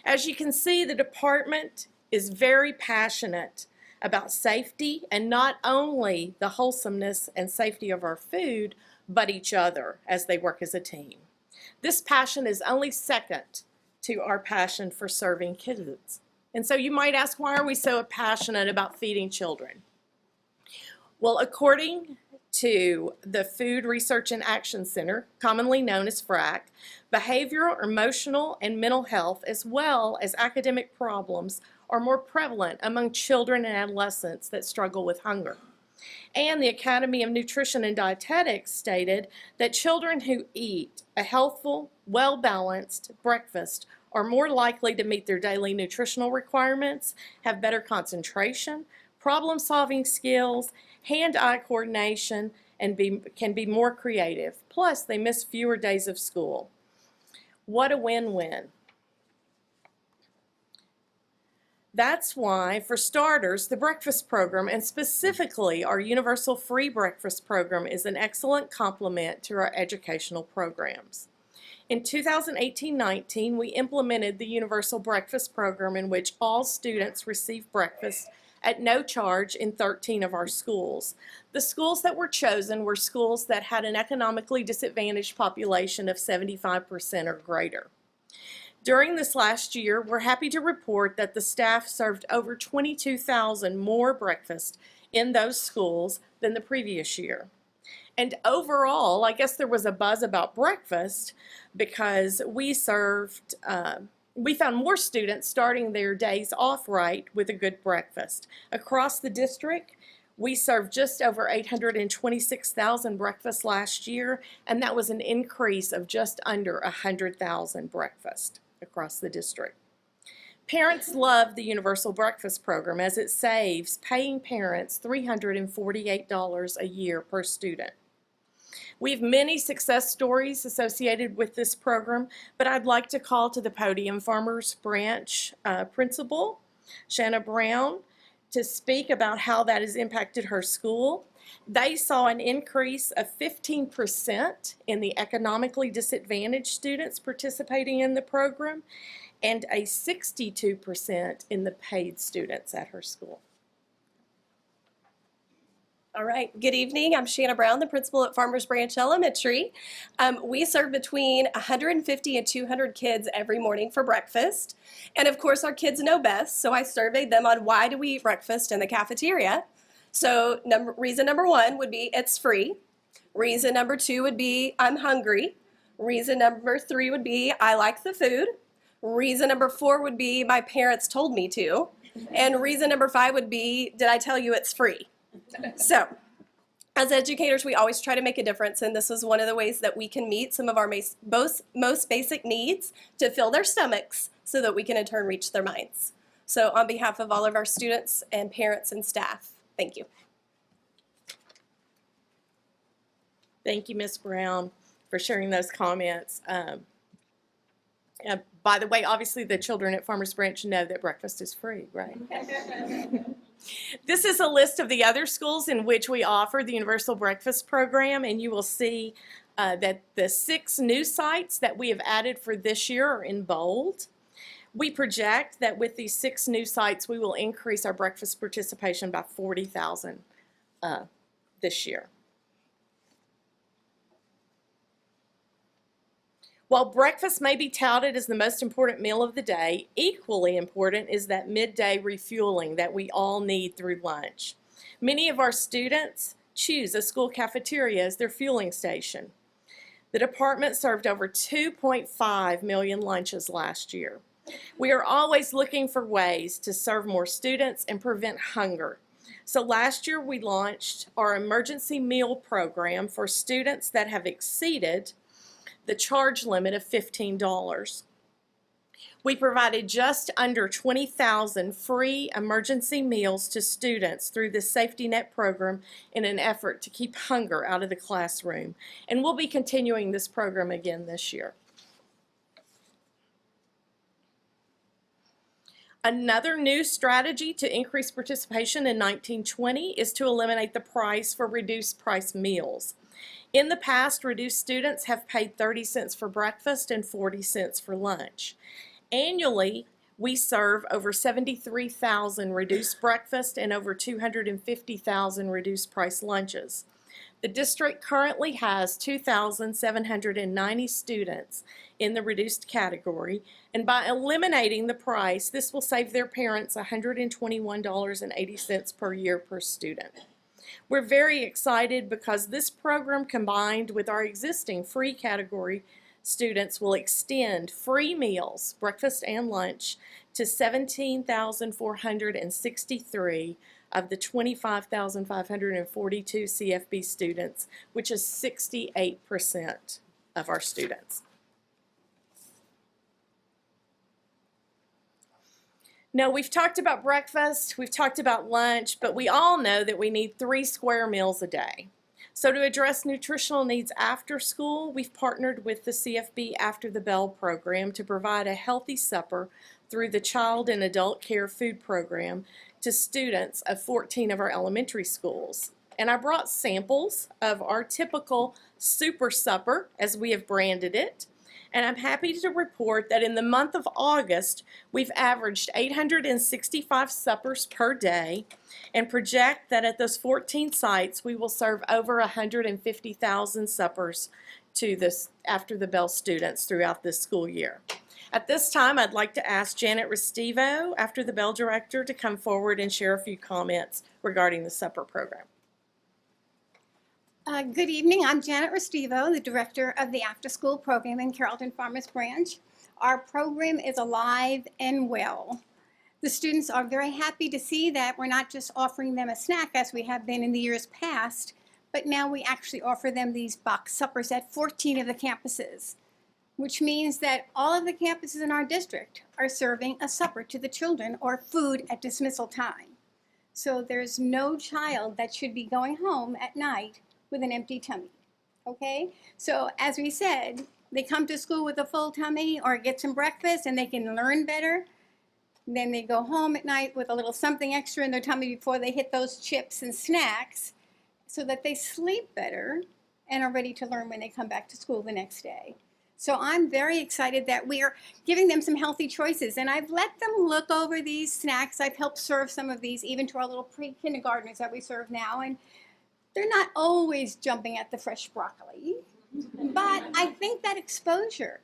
As you can see, the department is very passionate about safety, and not only the wholesomeness and safety of our food, but each other as they work as a team. This passion is only second to our passion for serving kids. And so you might ask, why are we so passionate about feeding children? Well, according to the Food Research and Action Center, commonly known as FRAC, behavioral, emotional, and mental health, as well as academic problems, are more prevalent among children and adolescents that struggle with hunger. And the Academy of Nutrition and Dietetics stated that children who eat a healthful, well-balanced breakfast are more likely to meet their daily nutritional requirements, have better concentration, problem-solving skills, hand-eye coordination, and can be more creative. Plus, they miss fewer days of school. What a win-win. That's why, for starters, the breakfast program, and specifically our Universal Free Breakfast program, is an excellent complement to our educational programs. In 2018-19, we implemented the Universal Breakfast program, in which all students receive breakfast at no charge in 13 of our schools. The schools that were chosen were schools that had an economically disadvantaged population of 75% or greater. During this last year, we're happy to report that the staff served over 22,000 more breakfast in those schools than the previous year. And overall, I guess there was a buzz about breakfast because we found more students starting their days off right with a good breakfast. Across the district, we served just over 826,000 breakfasts last year, and that was an increase of just under 100,000 breakfasts across the district. Parents love the Universal Breakfast program as it saves paying parents $348 a year per student. We have many success stories associated with this program, but I'd like to call to the podium Farmers Branch Principal Shanna Brown to speak about how that has impacted her school. They saw an increase of 15% in the economically disadvantaged students participating in the program and a 62% in the paid students at her school. All right, good evening. I'm Shanna Brown, the principal at Farmers Branch Elementary. We serve between 150 and 200 kids every morning for breakfast. And of course, our kids know best, so I surveyed them on why do we eat breakfast in the cafeteria. So reason number one would be it's free. Reason number two would be I'm hungry. Reason number three would be I like the food. Reason number four would be my parents told me to. And reason number five would be, did I tell you it's free? So, as educators, we always try to make a difference, and this is one of the ways that we can meet some of our most basic needs to fill their stomachs so that we can in turn reach their minds. So on behalf of all of our students and parents and staff, thank you. Thank you, Ms. Brown, for sharing those comments. By the way, obviously the children at Farmers Branch know that breakfast is free, right? This is a list of the other schools in which we offer the Universal Breakfast program, and you will see that the 6 new sites that we have added for this year are in bold. We project that with these 6 new sites, we will increase our breakfast participation by 40,000 this year. While breakfast may be touted as the most important meal of the day, equally important is that midday refueling that we all need through lunch. Many of our students choose a school cafeteria as their fueling station. The department served over 2.5 million lunches last year. We are always looking for ways to serve more students and prevent hunger. So last year we launched our emergency meal program for students that have exceeded the charge limit of $15. We provided just under 20,000 free emergency meals to students through the Safety Net program in an effort to keep hunger out of the classroom. And we'll be continuing this program again this year. Another new strategy to increase participation in 1920 is to eliminate the price for reduced price meals. In the past, reduced students have paid 30 cents for breakfast and 40 cents for lunch. Annually, we serve over 73,000 reduced breakfast and over 250,000 reduced price lunches. The district currently has 2,790 students in the reduced category, and by eliminating the price, this will save their parents $121.80 per year per student. We're very excited because this program, combined with our existing free category students, will extend free meals, breakfast and lunch, to 17,463 of the 25,542 CFB students, which is 68% of our students. Now, we've talked about breakfast, we've talked about lunch, but we all know that we need 3 square meals a day. So to address nutritional needs after school, we've partnered with the CFB After the Bell program to provide a healthy supper through the Child and Adult Care Food Program to students of 14 of our elementary schools. And I brought samples of our typical super supper, as we have branded it. And I'm happy to report that in the month of August, we've averaged 865 suppers per day and project that at those 14 sites, we will serve over 150,000 suppers to this After the Bell students throughout this school year. At this time, I'd like to ask Janet Restivo, After the Bell Director, to come forward and share a few comments regarding the supper program. Good evening. I'm Janet Restivo, the Director of the After School Program in Carrollton-Farmers Branch. Our program is alive and well. The students are very happy to see that we're not just offering them a snack as we have been in the years past, but now we actually offer them these box suppers at 14 of the campuses, which means that all of the campuses in our district are serving a supper to the children or food at dismissal time. So there's no child that should be going home at night with an empty tummy, okay? So as we said, they come to school with a full tummy or get some breakfast and they can learn better. Then they go home at night with a little something extra in their tummy before they hit those chips and snacks so that they sleep better and are ready to learn when they come back to school the next day. So I'm very excited that we are giving them some healthy choices, and I've let them look over these snacks. I've helped serve some of these even to our little pre-kindergartners that we serve now, and they're not always jumping at the fresh broccoli, but I think that exposure,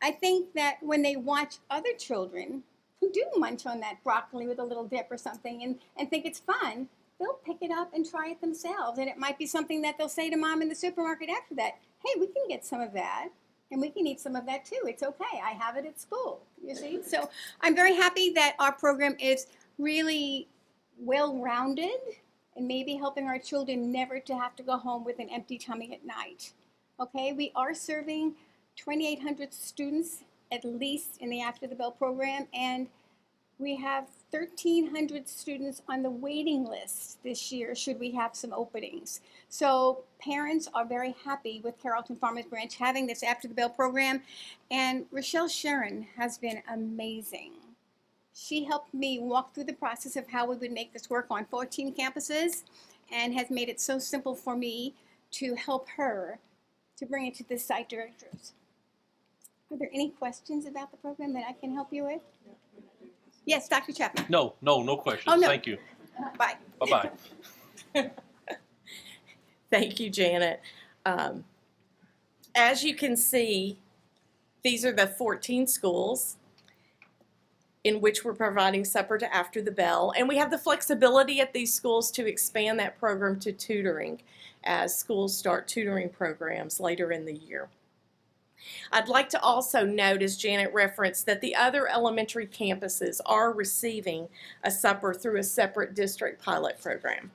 I think that when they watch other children who do munch on that broccoli with a little dip or something and think it's fun, they'll pick it up and try it themselves. And it might be something that they'll say to mom in the supermarket after that, hey, we can get some of that and we can eat some of that too. It's okay, I have it at school, you see? So I'm very happy that our program is really well-rounded and maybe helping our children never to have to go home with an empty tummy at night. Okay, we are serving 2,800 students at least in the After the Bell program, and we have 1,300 students on the waiting list this year should we have some openings. So parents are very happy with Carrollton-Farmers Branch having this After the Bell program, and Rochelle Sharon has been amazing. She helped me walk through the process of how we would make this work on 14 campuses and has made it so simple for me to help her to bring it to the site directors. Are there any questions about the program that I can help you with? Yes, Dr. Chapman. No questions. Oh, no. Thank you. Bye. Bye-bye. Thank you, Janet. As you can see, these are the 14 schools in which we're providing supper to After the Bell. And we have the flexibility at these schools to expand that program to tutoring as schools start tutoring programs later in the year. I'd like to also note, as Janet referenced, that the other elementary campuses are receiving a supper through a separate district pilot program.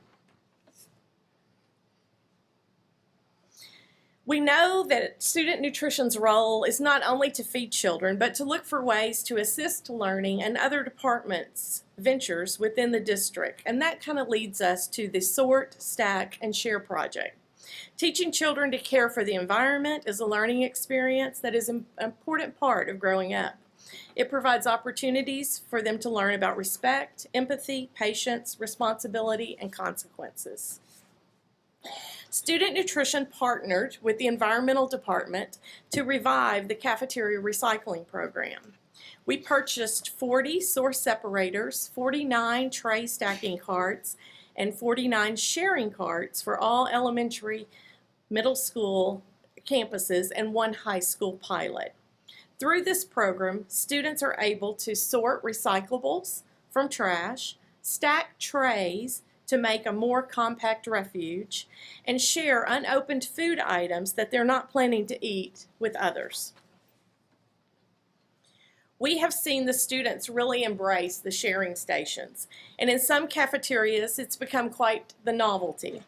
We know that student nutrition's role is not only to feed children, but to look for ways to assist learning and other departments' ventures within the district. And that kind of leads us to the Sort, Stack, and Share project. Teaching children to care for the environment is a learning experience that is an important part of growing up. It provides opportunities for them to learn about respect, empathy, patience, responsibility, and consequences. Student Nutrition partnered with the Environmental Department to revive the cafeteria recycling program. We purchased 40 source separators, 49 tray stacking carts, and 49 sharing carts for all elementary, middle school campuses and 1 high school pilot. Through this program, students are able to sort recyclables from trash, stack trays to make a more compact refuge, and share unopened food items that they're not planning to eat with others. We have seen the students really embrace the sharing stations, and in some cafeterias it's become quite the novelty.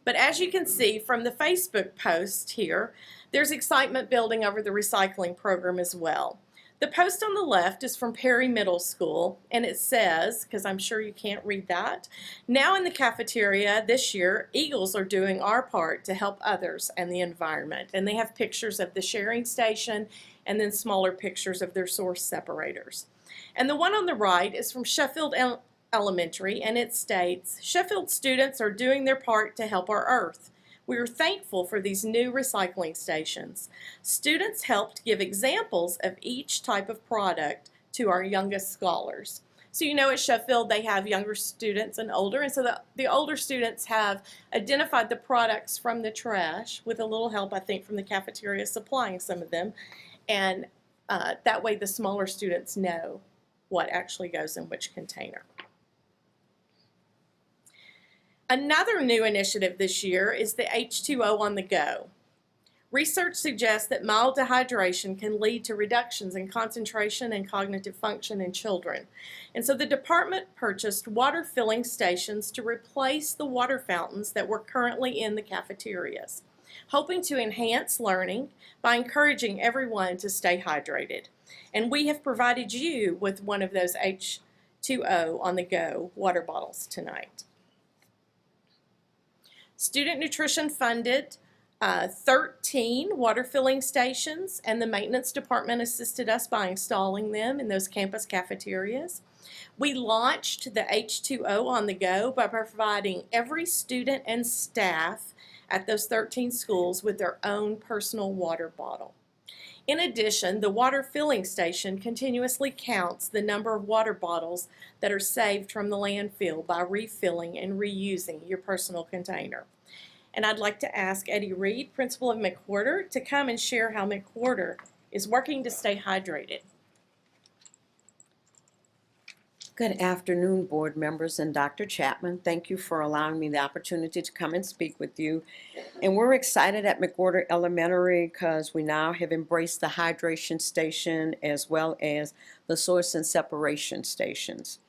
But as you can see from the Facebook post here, there's excitement building over the recycling program as well. The post on the left is from Perry Middle School, and it says, because I'm sure you can't read that, "Now in the cafeteria this year, Eagles are doing our part to help others and the environment." And they have pictures of the sharing station and then smaller pictures of their source separators. And the one on the right is from Sheffield Elementary, and it states, "Sheffield students are doing their part to help our earth. We are thankful for these new recycling stations. Students helped give examples of each type of product to our youngest scholars." So you know at Sheffield they have younger students and older, and so the older students have identified the products from the trash with a little help, I think, from the cafeteria supplying some of them, and that way the smaller students know what actually goes in which container. Another new initiative this year is the H2O on the go. Research suggests that mild dehydration can lead to reductions in concentration and cognitive function in children. And so the department purchased water filling stations to replace the water fountains that were currently in the cafeterias, hoping to enhance learning by encouraging everyone to stay hydrated. And we have provided you with one of those H2O on the go water bottles tonight. Student Nutrition funded 13 water filling stations, and the maintenance department assisted us by installing them in those campus cafeterias. We launched the H2O on the go by providing every student and staff at those 13 schools with their own personal water bottle. In addition, the water filling station continuously counts the number of water bottles that are saved from the landfill by refilling and reusing your personal container. And I'd like to ask Eddie Reed, principal of McWhorter, to come and share how McWhorter is working to stay hydrated. Good afternoon, board members and Dr. Chapman. Thank you for allowing me the opportunity to come and speak with you. And we're excited at McWhorter Elementary because we now have embraced the hydration station as well as the source and separation stations.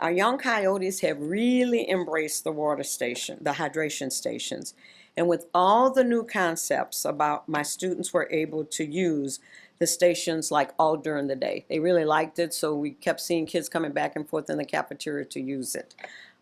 Our young coyotes have really embraced the water station, the hydration stations. And with all the new concepts about, my students were able to use the stations like all during the day. They really liked it, so we kept seeing kids coming back and forth in the cafeteria to use it.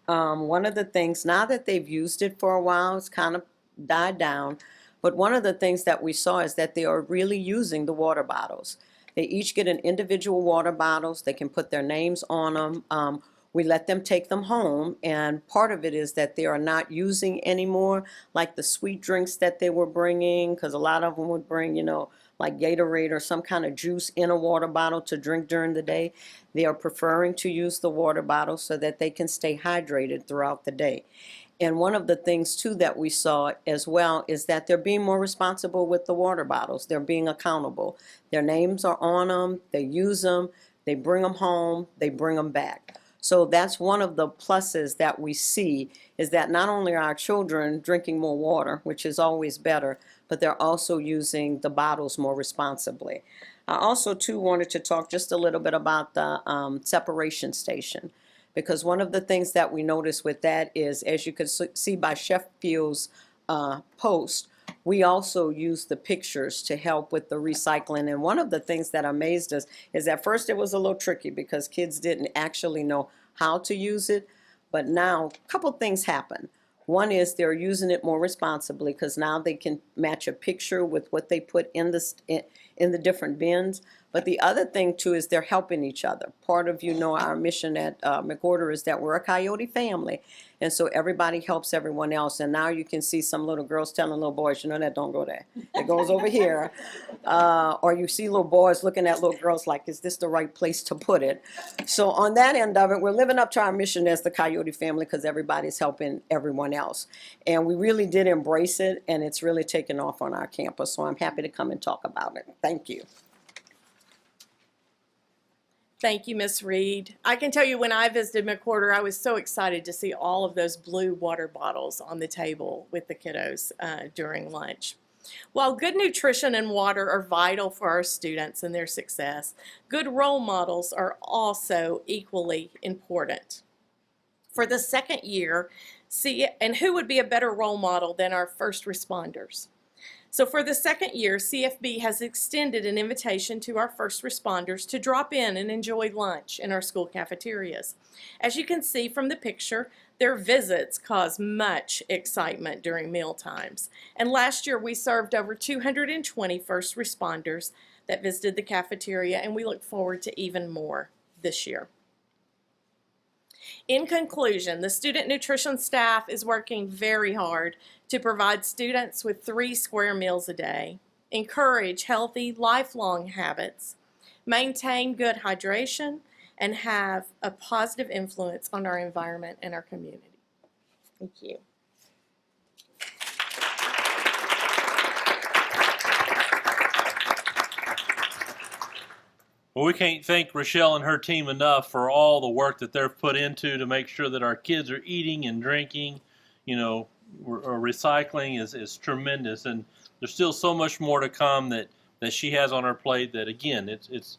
One of the things, now that they've used it for a while, it's kind of died down, but one of the things that we saw is that they are really using the water bottles. They each get an individual water bottles. They can put their names on them. We let them take them home, and part of it is that they are not using anymore like the sweet drinks that they were bringing, because a lot of them would bring, you know, like Gatorade or some kind of juice in a water bottle to drink during the day. They are preferring to use the water bottle so that they can stay hydrated throughout the day. And one of the things too that we saw as well is that they're being more responsible with the water bottles. They're being accountable. Their names are on them, they use them, they bring them home, they bring them back. So that's one of the pluses that we see, is that not only are our children drinking more water, which is always better, but they're also using the bottles more responsibly. I also too wanted to talk just a little bit about the separation station, because one of the things that we noticed with that is, as you could see by Sheffield's post, we also use the pictures to help with the recycling. And one of the things that amazed us is at first it was a little tricky because kids didn't actually know how to use it. But now a couple things happen. One is they're using it more responsibly because now they can match a picture with what they put in the different bins. But the other thing too is they're helping each other. Part of, our mission at McWhorter is that we're a Coyote family. And so everybody helps everyone else. And now you can see some little girls telling little boys, that don't go there. It goes over here. Or you see little boys looking at little girls like, is this the right place to put it? So on that end of it, we're living up to our mission as the Coyote family because everybody's helping everyone else. And we really did embrace it, and it's really taken off on our campus. So I'm happy to come and talk about it. Thank you. Thank you, Ms. Reed. I can tell you when I visited McWhorter, I was so excited to see all of those blue water bottles on the table with the kiddos during lunch. While good nutrition and water are vital for our students and their success, good role models are also equally important. For the second year, and who would be a better role model than our first responders? So for the second year, CFB has extended an invitation to our first responders to drop in and enjoy lunch in our school cafeterias. As you can see from the picture, their visits cause much excitement during meal times. And last year we served over 220 first responders that visited the cafeteria, and we look forward to even more this year. In conclusion, the student nutrition staff is working very hard to provide students with 3 square meals a day, encourage healthy, lifelong habits, maintain good hydration, and have a positive influence on our environment and our community. Thank you. Well, we can't thank Rochelle and her team enough for all the work that they've put into to make sure that our kids are eating and drinking. Recycling is tremendous, and there's still so much more to come that she has on her plate. That again, it's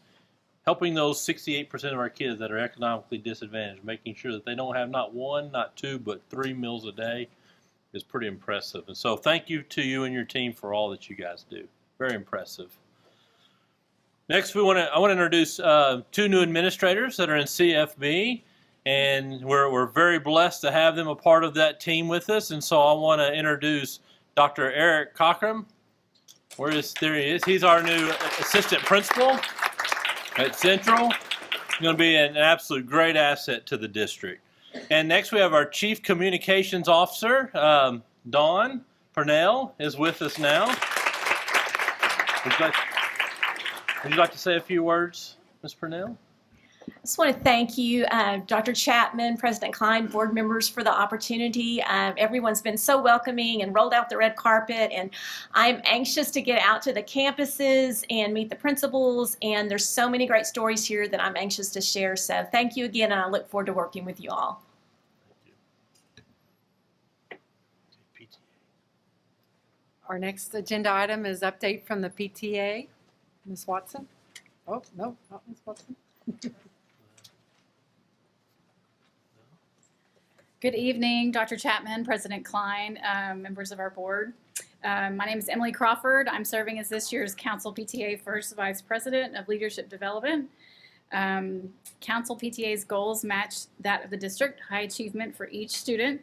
helping those 68% of our kids that are economically disadvantaged, making sure that they don't have not 1, not 2, but 3 meals a day is pretty impressive. And so thank you to you and your team for all that you guys do. Very impressive. Next, I want to introduce 2 new administrators that are in CFB, and we're very blessed to have them a part of that team with us. And so I want to introduce Dr. Eric Cochran. There he is. He's our new assistant principal at Central. He's going to be an absolute great asset to the district. And next we have our Chief Communications Officer, Dawn Purnell, is with us now. Would you like to say a few words, Ms. Purnell? I just want to thank you, Dr. Chapman, President Klein, board members for the opportunity. Everyone's been so welcoming and rolled out the red carpet, and I'm anxious to get out to the campuses and meet the principals, and there's so many great stories here that I'm anxious to share. So thank you again, and I look forward to working with you all. Our next agenda item is update from the PTA. Ms. Watson? Oh, no, not Ms. Watson. Good evening, Dr. Chapman, President Klein, members of our board. My name is Emily Crawford. I'm serving as this year's Council PTA First Vice President of Leadership Development. Council PTA's goals match that of the district, high achievement for each student.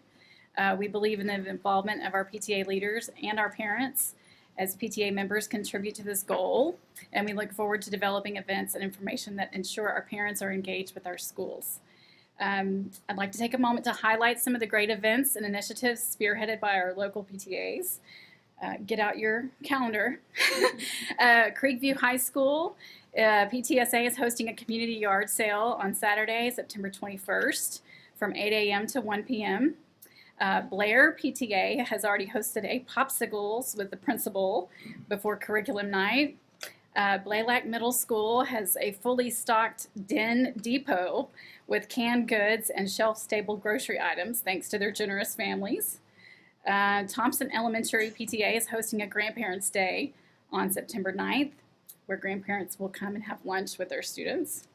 We believe in the involvement of our PTA leaders and our parents as PTA members contribute to this goal, and we look forward to developing events and information that ensure our parents are engaged with our schools. I'd like to take a moment to highlight some of the great events and initiatives spearheaded by our local PTAs. Get out your calendar. Creekview High School, PTSA is hosting a community yard sale on Saturday, September 21st from 8 a.m. to 1 p.m. Blair PTA has already hosted a popsicles with the principal before curriculum night. Blaylock Middle School has a fully stocked Den Depot with canned goods and shelf-stable grocery items thanks to their generous families. Thompson Elementary PTA is hosting a Grandparents' Day on September 9th, where grandparents will come and have lunch with their students.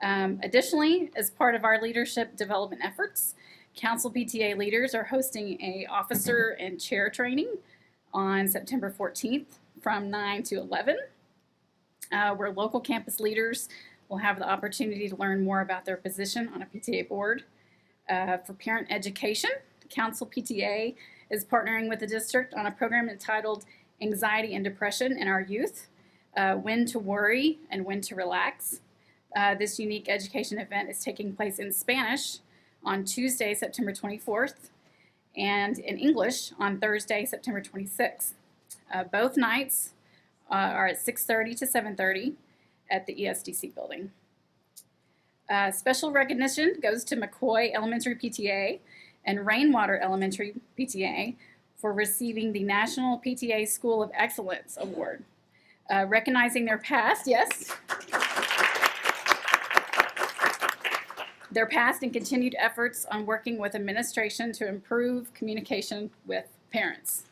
Additionally, as part of our leadership development efforts, Council PTA leaders are hosting a officer and chair training on September 14th from 9 to 11, where local campus leaders will have the opportunity to learn more about their position on a PTA board. For parent education, Council PTA is partnering with the district on a program entitled Anxiety and Depression in Our Youth. When to Worry and When to Relax. This unique education event is taking place in Spanish on Tuesday, September 24th, and in English on Thursday, September 26th. Both nights are at 6:30 to 7:30 at the ESDC building. Special recognition goes to McCoy Elementary PTA and Rainwater Elementary PTA for receiving the National PTA School of Excellence Award. Recognizing their past, yes, their past and continued efforts on working with administration to improve communication with parents.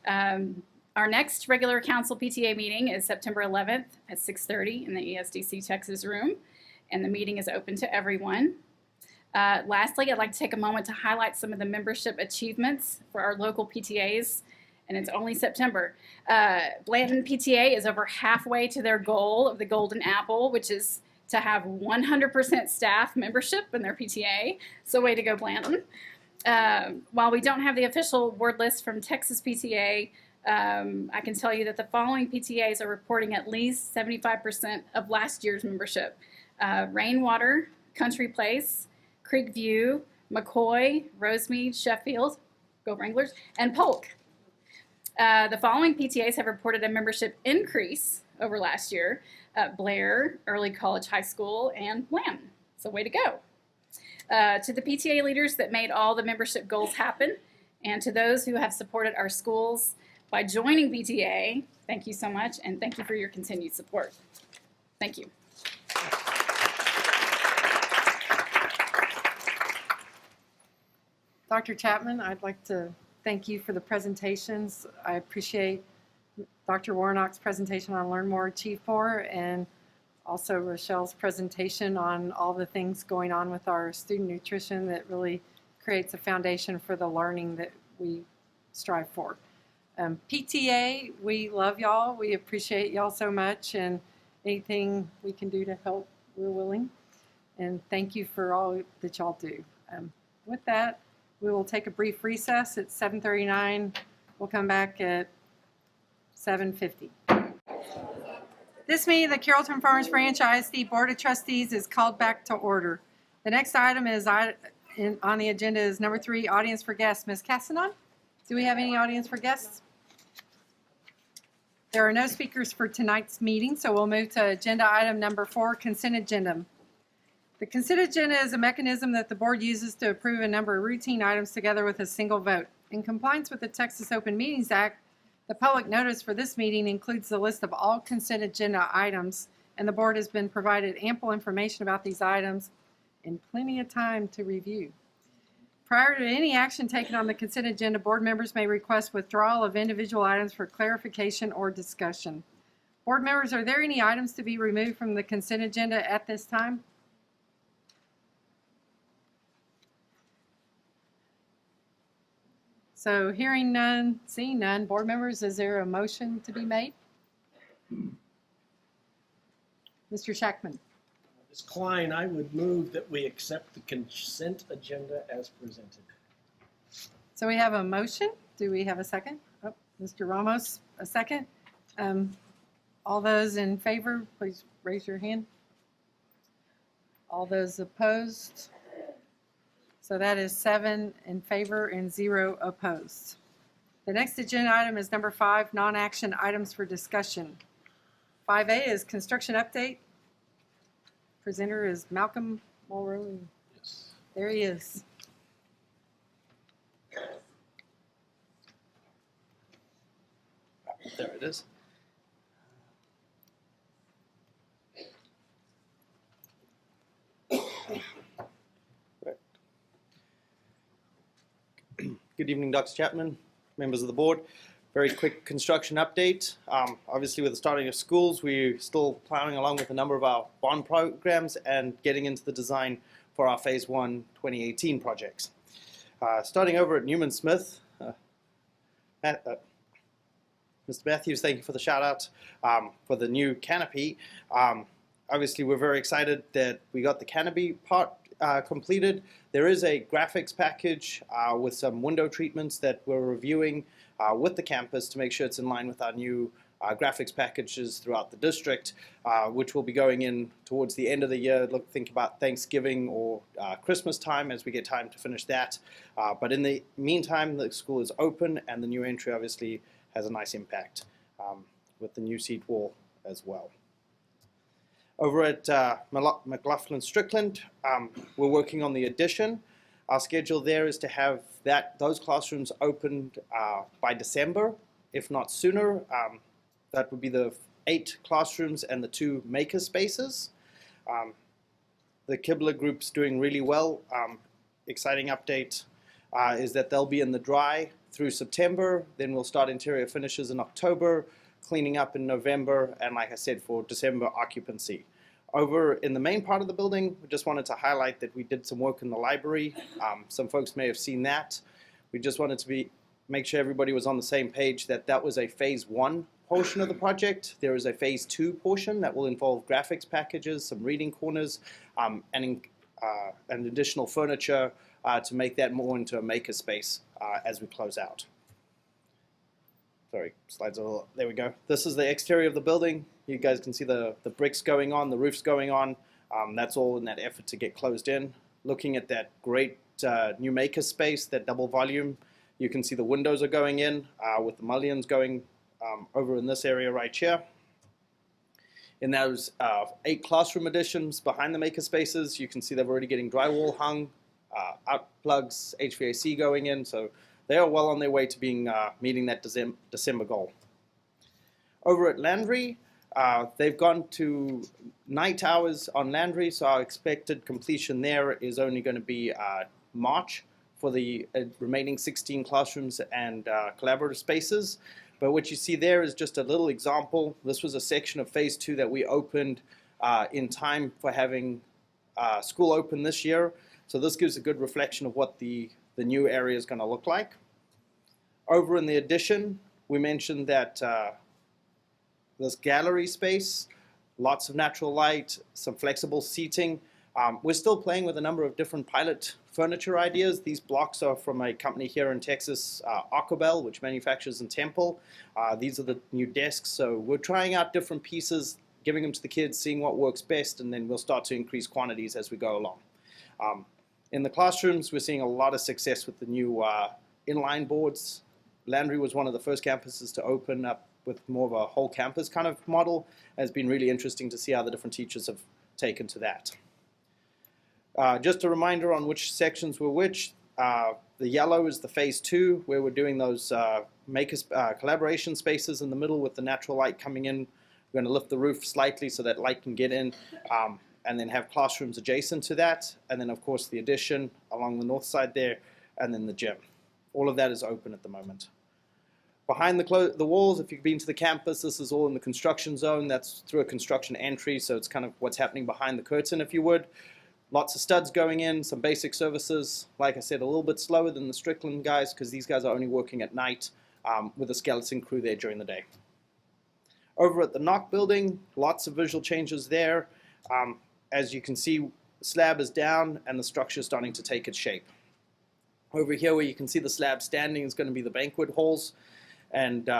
Our next regular council PTA meeting is September 11th at 6:30 in the ESDC Texas room, and the meeting is open to everyone. Lastly, I'd like to take a moment to highlight some of the membership achievements for our local PTAs, and it's only September. Blanton PTA is over halfway to their goal of the Golden Apple, which is to have 100% staff membership in their PTA, so way to go, Blanton. While we don't have the official award list from Texas PTA, I can tell you that the following PTAs are reporting at least 75% of last year's membership. Rainwater, Country Place, Creekview, McCoy, Rosemead, Sheffield, go Wranglers, and Polk. The following PTAs have reported a membership increase over last year: Blair, Early College High School, and Lamb. So way to go. To the PTA leaders that made all the membership goals happen, and to those who have supported our schools by joining PTA, thank you so much, and thank you for your continued support. Thank you. Dr. Chapman, I'd like to thank you for the presentations. I appreciate Dr. Warnock's presentation on Learn More, Achieve More, and also Rochelle's presentation on all the things going on with our student nutrition that really creates a foundation for the learning that we strive for. PTA, we love y'all. We appreciate y'all so much, and anything we can do to help, we're willing. And thank you for all that y'all do. With that, we will take a brief recess at 7:39. We'll come back at 7:50. This meeting of the Carrollton-Farmers Branch ISD Board of Trustees is called back to order. The next item is on the agenda is number 3, audience for guests. Ms. Castanon, do we have any audience for guests? There are no speakers for tonight's meeting, so we'll move to agenda item number 4, consent agenda. The consent agenda is a mechanism that the board uses to approve a number of routine items together with a single vote. In compliance with the Texas Open Meetings Act, the public notice for this meeting includes the list of all consent agenda items, and the board has been provided ample information about these items and plenty of time to review. Prior to any action taken on the consent agenda, board members may request withdrawal of individual items for clarification or discussion. Board members, are there any items to be removed from the consent agenda at this time? So hearing none, seeing none, board members, is there a motion to be made? Mr. Shackman. Ms. Klein, I would move that we accept the consent agenda as presented. So we have a motion. Do we have a second? Oh, Mr. Ramos, a second. All those in favor, please raise your hand. All those opposed? So that is 7 in favor and 0 opposed. The next agenda item is number 5, non-action items for discussion. 5A is construction update. Presenter is Malcolm Mulrooney. Yes. There he is. There it is. Good evening, Dr. Chapman, members of the board. Very quick construction update. Obviously, with the starting of schools, we're still plowing along with a number of our bond programs and getting into the design for our Phase 1 2018 projects. Starting over at Newman Smith, Mr. Matthews, thank you for the shout out for the new canopy. Obviously, we're very excited that we got the canopy part completed. There is a graphics package with some window treatments that we're reviewing with the campus to make sure it's in line with our new graphics packages throughout the district, which will be going in towards the end of the year. Think about Thanksgiving or Christmas time as we get time to finish that. But in the meantime, the school is open, and the new entry obviously has a nice impact with the new seat wall as well. Over at McLaughlin Strickland, we're working on the addition. Our schedule there is to have those classrooms opened by December, if not sooner. That would be the 8 classrooms and the 2 maker spaces. The Kibler group's doing really well. Exciting update is that they'll be in the dry through September. Then we'll start interior finishes in October, cleaning up in November, and like I said, for December occupancy. Over in the main part of the building, we just wanted to highlight that we did some work in the library. Some folks may have seen that. We just wanted to make sure everybody was on the same page that that was a phase 1 portion of the project. There is a phase 2 portion that will involve graphics packages, some reading corners, and additional furniture to make that more into a maker space as we close out. Sorry, slides are a little, there we go. This is the exterior of the building. You guys can see the bricks going on, the roof's going on. That's all in that effort to get closed in. Looking at that great new maker space, that double volume, you can see the windows are going in with the mullions going over in this area right here. In those 8 classroom additions behind the maker spaces, you can see they're already getting drywall hung, out plugs, HVAC going in, so they are well on their way to being meeting that December goal. Over at Landry, they've gone to night hours on Landry, so our expected completion there is only going to be March for the remaining 16 classrooms and collaborative spaces. But what you see there is just a little example. This was a section of phase 2 that we opened in time for having school open this year. So this gives a good reflection of what the new area is going to look like. Over in the addition, we mentioned that this gallery space, lots of natural light, some flexible seating. We're still playing with a number of different pilot furniture ideas. These blocks are from a company here in Texas, Coppell, which manufactures in Temple. These are the new desks, so we're trying out different pieces, giving them to the kids, seeing what works best, and then we'll start to increase quantities as we go along. In the classrooms, we're seeing a lot of success with the new inline boards. Landry was one of the first campuses to open up with more of a whole campus kind of model. It's been really interesting to see how the different teachers have taken to that. Just a reminder on which sections were which. The yellow is the phase 2, where we're doing those collaboration spaces in the middle with the natural light coming in. We're going to lift the roof slightly so that light can get in, and then have classrooms adjacent to that. And then, of course, the addition along the north side there, and then the gym. All of that is open at the moment. Behind the walls, if you've been to the campus, this is all in the construction zone. That's through a construction entry, so it's kind of what's happening behind the curtain, if you would. Lots of studs going in, some basic services. Like I said, a little bit slower than the Strickland guys, because these guys are only working at night with a skeleton crew there during the day. Over at the Knock building, lots of visual changes there. As you can see, the slab is down and the structure is starting to take its shape. Over here where you can see the slab standing is going to be the banquet halls, and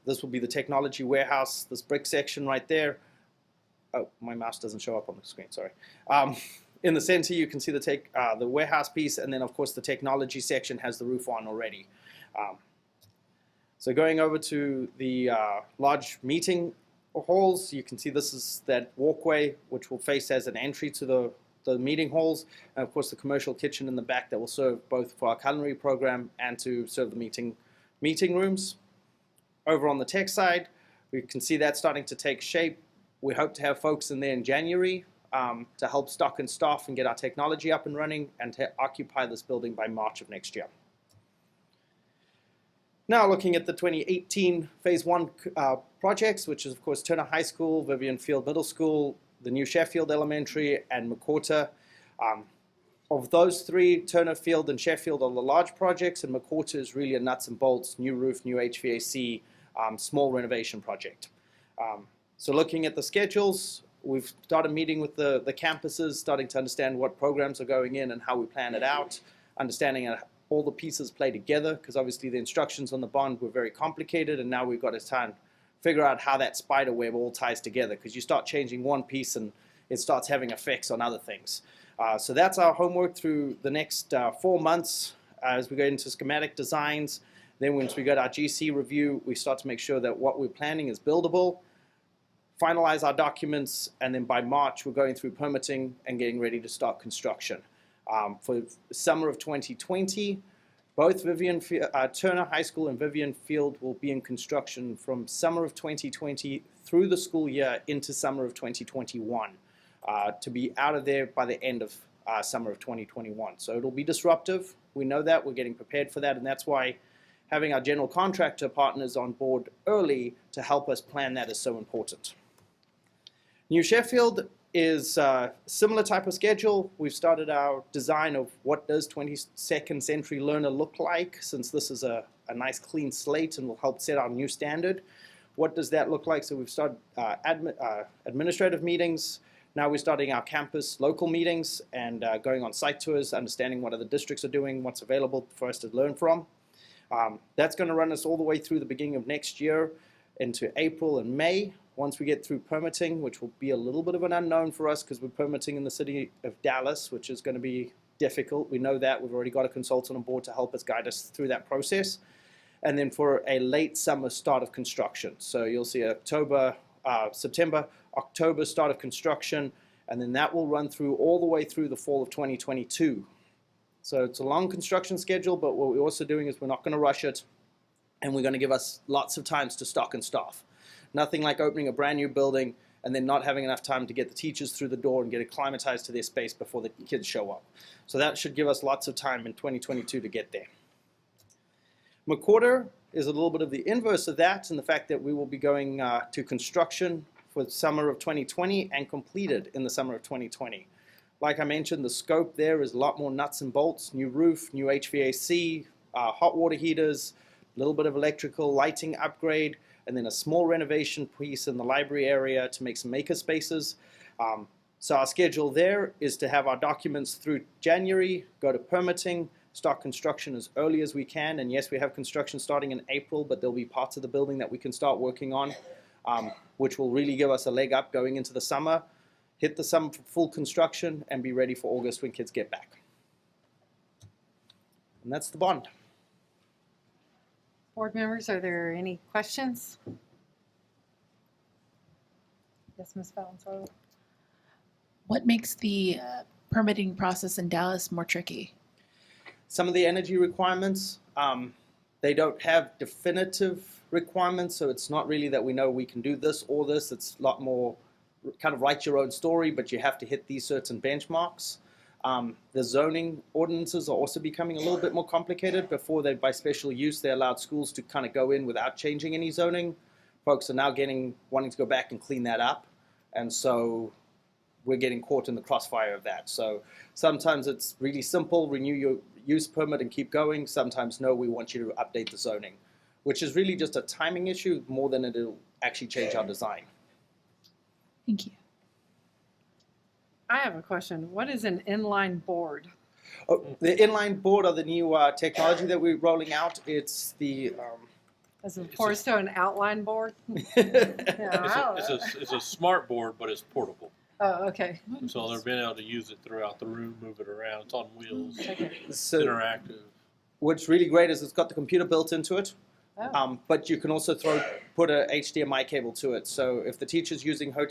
this will be the technology warehouse, this brick section right there. Oh, my mouse doesn't show up on the screen, sorry. In the center you can see the warehouse piece, and then of course the technology section has the roof on already. So going over to the large meeting halls, you can see this is that walkway which will face as an entry to the meeting halls, and of course the commercial kitchen in the back that will serve both for our culinary program and to serve the meeting rooms. Over on the tech side, we can see that starting to take shape. We hope to have folks in there in January to help stock and staff and get our technology up and running, and to occupy this building by March of next year. Now looking at the 2018 Phase 1 projects, which is of course Turner High School, Vivian Field Middle School, the new Sheffield Elementary, and McWhorter. Of those 3, Turner Field and Sheffield are the large projects, and McWhorter is really a nuts and bolts, new roof, new HVAC, small renovation project. So looking at the schedules, we've started meeting with the campuses, starting to understand what programs are going in and how we plan it out, understanding how all the pieces play together, because obviously the instructions on the bond were very complicated, and now we've got to figure out how that spider web all ties together, because you start changing one piece and it starts having effects on other things. So that's our homework through the next 4 months as we go into schematic designs. Then once we go to our GC review, we start to make sure that what we're planning is buildable, finalize our documents, and then by March we're going through permitting and getting ready to start construction. For summer of 2020, both Turner High School and Vivian Field will be in construction from summer of 2020 through the school year into summer of 2021, to be out of there by the end of summer of 2021. So it'll be disruptive. We know that. We're getting prepared for that, and that's why having our general contractor partners on board early to help us plan that is so important. New Sheffield is a similar type of schedule. We've started our design of what does 22nd century learner look like, since this is a nice clean slate and will help set our new standard. What does that look like? So we've started administrative meetings. Now we're starting our campus local meetings and going on site tours, understanding what other districts are doing, what's available for us to learn from. That's going to run us all the way through the beginning of next year into April and May. Once we get through permitting, which will be a little bit of an unknown for us because we're permitting in the city of Dallas, which is going to be difficult. We know that. We've already got a consultant on board to help us guide us through that process. And then for a late summer start of construction. So you'll see September, October start of construction, and then that will run through all the way through the fall of 2022. So it's a long construction schedule, but what we're also doing is we're not going to rush it, and we're going to give us lots of times to stock and staff. Nothing like opening a brand new building and then not having enough time to get the teachers through the door and get acclimatized to their space before the kids show up. So that should give us lots of time in 2022 to get there. McWhorter is a little bit of the inverse of that, in the fact that we will be going to construction for the summer of 2020 and completed in the summer of 2020. Like I mentioned, the scope there is a lot more nuts and bolts, new roof, new HVAC, hot water heaters, a little bit of electrical lighting upgrade, and then a small renovation piece in the library area to make some maker spaces. So our schedule there is to have our documents through January, go to permitting, start construction as early as we can. And yes, we have construction starting in April, but there'll be parts of the building that we can start working on, which will really give us a leg up going into the summer, hit the summer for full construction, and be ready for August when kids get back. And that's the bond. Board members, are there any questions? Yes, Ms. Valenzuela. What makes the permitting process in Dallas more tricky? Some of the energy requirements, they don't have definitive requirements, so it's not really that we know we can do this or this. It's a lot more kind of write your own story, but you have to hit these certain benchmarks. The zoning ordinances are also becoming a little bit more complicated. Before, by special use, they allowed schools to kind of go in without changing any zoning. Folks are now wanting to go back and clean that up, and so we're getting caught in the crossfire of that. So sometimes it's really simple, renew your use permit and keep going. Sometimes, no, we want you to update the zoning, which is really just a timing issue more than it'll actually change our design. Thank you. I have a question. What is an inline board? Oh, the inline board are the new technology that we're rolling out. It's the... As opposed to an outline board? It's a smart board, but it's portable. Oh, okay. So they're being able to use it throughout the room, move it around. It's on wheels. It's So interactive. what's really great is it's got the computer built into it, Oh. but you can also put a HDMI cable to it. So if the teacher's using her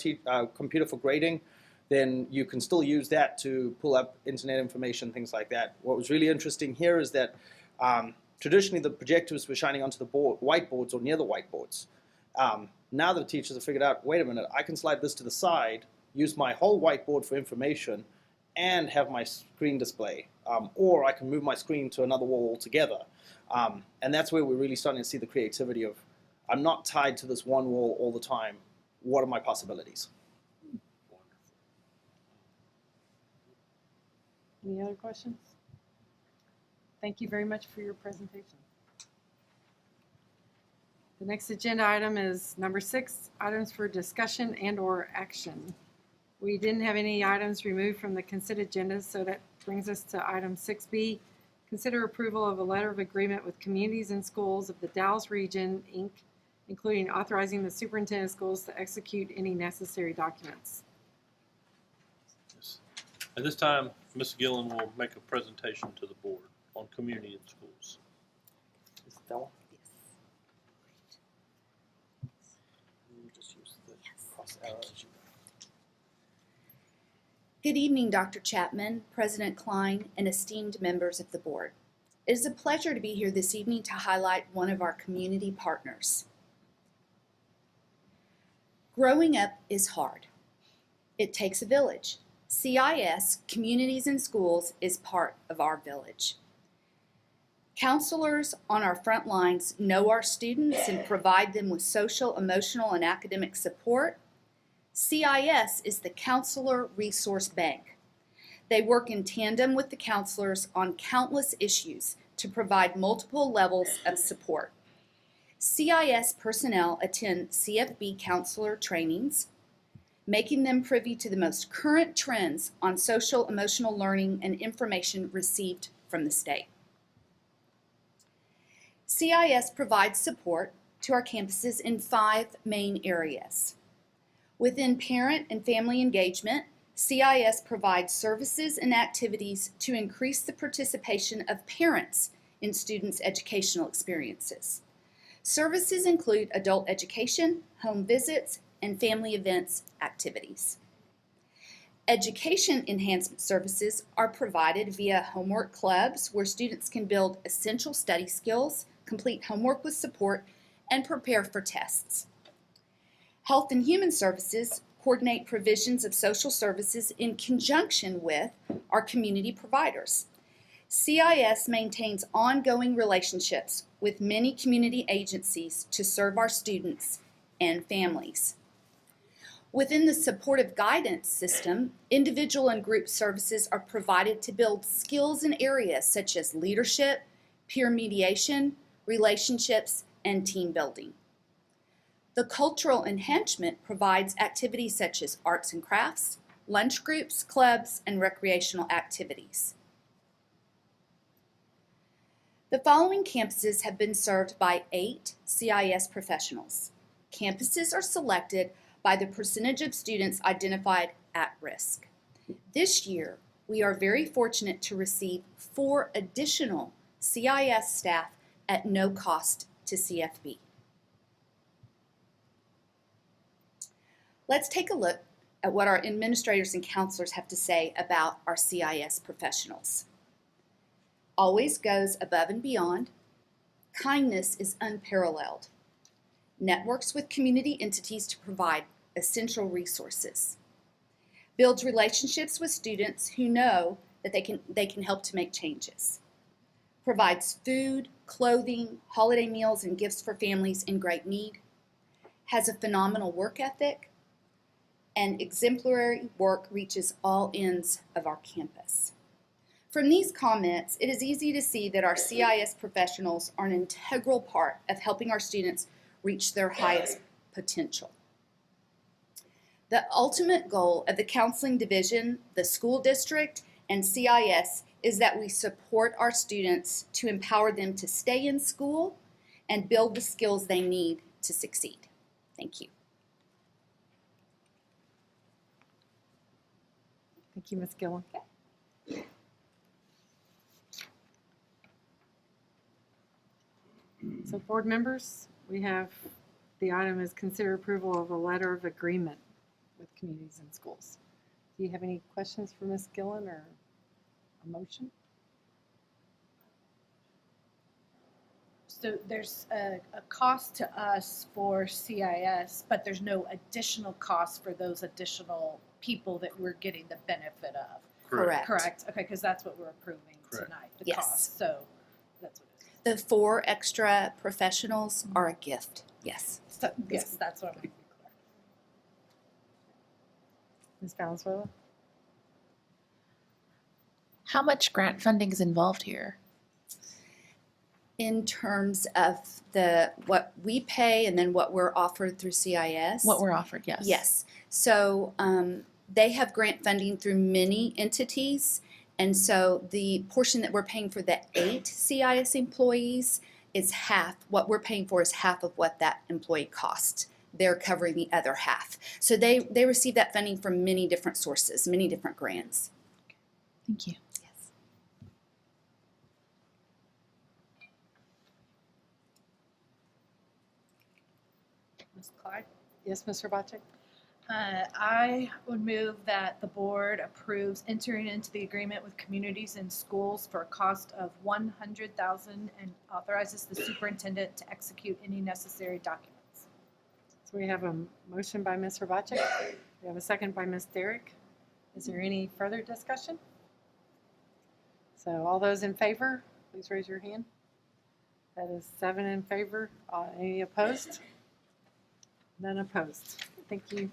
computer for grading, then you can still use that to pull up internet information, things like that. What was really interesting here is that traditionally the projectors were shining onto the whiteboards or near the whiteboards. Now the teachers have figured out, wait a minute, I can slide this to the side, use my whole whiteboard for information, and have my screen display. Or I can move my screen to another wall altogether. And that's where we're really starting to see the creativity of, I'm not tied to this one wall all the time. What are my possibilities? Any other questions? Thank you very much for your presentation. The next agenda item is number 6, items for discussion and or action. We didn't have any items removed from the consent agenda, so that brings us to item 6B. Consider approval of a letter of agreement with Communities and Schools of the Dallas Region, Inc., including authorizing the superintendent of schools to execute any necessary documents. At this time, Ms. Gillen will make a presentation to the board on community and schools. Is it that one? You just use the cross arrow as you go. Good evening, Dr. Chapman, President Klein, and esteemed members of the board. It is a pleasure to be here this evening to highlight one of our community partners. Growing up is hard. It takes a village. CIS, Communities and Schools, is part of our village. Counselors on our front lines know our students and provide them with social, emotional, and academic support. CIS is the Counselor Resource Bank. They work in tandem with the counselors on countless issues to provide multiple levels of support. CIS personnel attend CFB counselor trainings, making them privy to the most current trends on social emotional learning and information received from the state. CIS provides support to our campuses in 5 main areas. Within parent and family engagement, CIS provides services and activities to increase the participation of parents in students' educational experiences. Services include adult education, home visits, and family events activities. Education enhancement services are provided via homework clubs where students can build essential study skills, complete homework with support, and prepare for tests. Health and Human Services coordinate provisions of social services in conjunction with our community providers. CIS maintains ongoing relationships with many community agencies to serve our students and families. Within the supportive guidance system, individual and group services are provided to build skills in areas such as leadership, peer mediation, relationships, and team building. The cultural enhancement provides activities such as arts and crafts, lunch groups, clubs, and recreational activities. The following campuses have been served by 8 CIS professionals. Campuses are selected by the percentage of students identified at risk. This year, we are very fortunate to receive 4 additional CIS staff at no cost to CFB. Let's take a look at what our administrators and counselors have to say about our CIS professionals. Always goes above and beyond. Kindness is unparalleled. Networks with community entities to provide essential resources. Builds relationships with students who know that they can help to make changes. Provides food, clothing, holiday meals, and gifts for families in great need. Has a phenomenal work ethic. And exemplary work reaches all ends of our campus. From these comments, it is easy to see that our CIS professionals are an integral part of helping our students reach their highest potential. The ultimate goal of the counseling division, the school district, and CIS is that we support our students to empower them to stay in school and build the skills they need to succeed. Thank you. Thank you, Ms. Gillen. So board members, we have the item is consider approval of a letter of agreement with communities and schools. Do you have any questions for Ms. Gillen or a motion? So there's a cost to us for CIS, but there's no additional cost for those additional people that we're getting the benefit of. Correct. Correct. Okay, because that's what we're approving tonight, the Yes. cost. So that's what it is. The 4 extra professionals are a gift. Yes. So, yes, that's what I'm making clear. Ms. Valenzuela? How much grant funding is involved here? In terms of what we pay and then what we're offered through CIS? What we're offered, yes. Yes. So they have grant funding through many entities. And so the portion that we're paying for the 8 CIS employees is half, what we're paying for is half of what that employee costs. They're covering the other half. So they receive that funding from many different sources, many different grants. Thank you. Yes. Ms. Clyde? Yes, Mr. Bocek? I would move that the board approves entering into the agreement with Communities and Schools for a cost of $100,000 and authorizes the superintendent to execute any necessary documents. So we have a motion by Ms. Bocek. We have a second by Ms. Derrick. Is there any further discussion? So all those in favor, please raise your hand. That is 7 in favor. Any opposed? None opposed. Thank you.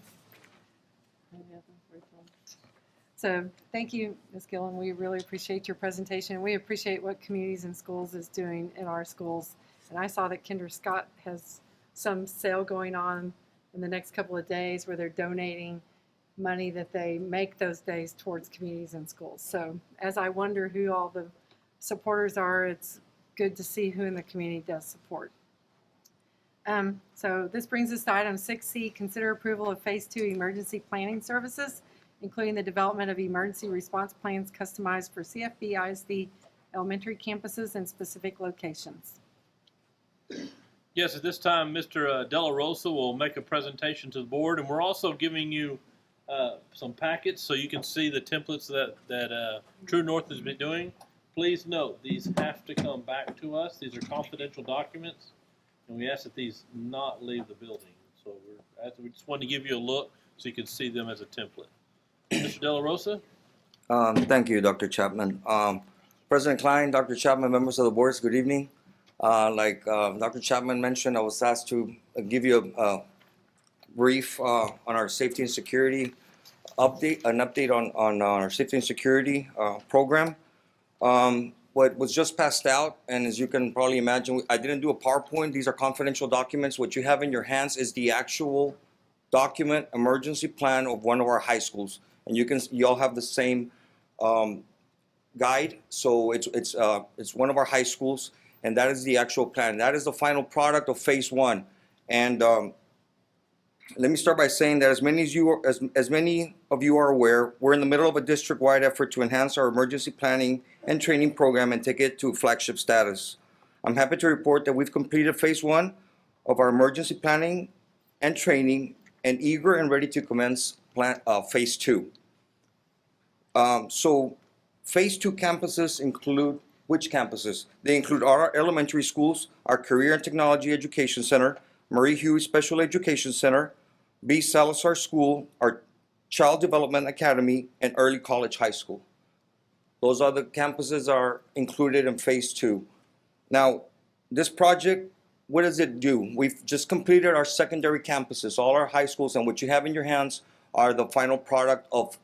So thank you, Ms. Gillen. We really appreciate your presentation. We appreciate what Communities and Schools is doing in our schools. And I saw that Kinder Scott has some sale going on in the next couple of days where they're donating money that they make those days towards Communities and Schools. So as I wonder who all the supporters are, it's good to see who in the community does support. So this brings us to item 6C, consider approval of Phase 2 emergency planning services, including the development of emergency response plans customized for CFBISD elementary campuses and specific locations. Yes, at this time, Mr. Della Rosa will make a presentation to the board, and we're also giving you some packets so you can see the templates that True North has been doing. Please note, these have to come back to us. These are confidential documents, and we ask that these not leave the building. So we just wanted to give you a look so you can see them as a template. Mr. Della Rosa? Thank you, Dr. Chapman. President Klein, Dr. Chapman, members of the board, good evening. Like Dr. Chapman mentioned, I was asked to give you a brief on our safety and security update, an update on our safety and security program. What was just passed out, and as you can probably imagine, I didn't do a PowerPoint. These are confidential documents. What you have in your hands is the actual document emergency plan of one of our high schools, and you all have the same guide. So it's one of our high schools, and that is the actual plan. That is the final product of Phase 1. And let me start by saying that as many of you are aware, we're in the middle of a district-wide effort to enhance our emergency planning and training program and take it to flagship status. I'm happy to report that we've completed Phase 1 of our emergency planning and training and eager and ready to commence Phase 2. So Phase 2 campuses include which campuses? They include our elementary schools, our Career and Technology Education Center, Marie Huey Special Education Center, B. Salazar School, our Child Development Academy, and Early College High School. Those are the campuses are included in Phase 2. Now, this project, what does it do? We've just completed our secondary campuses, all our high schools, and what you have in your hands are the final product of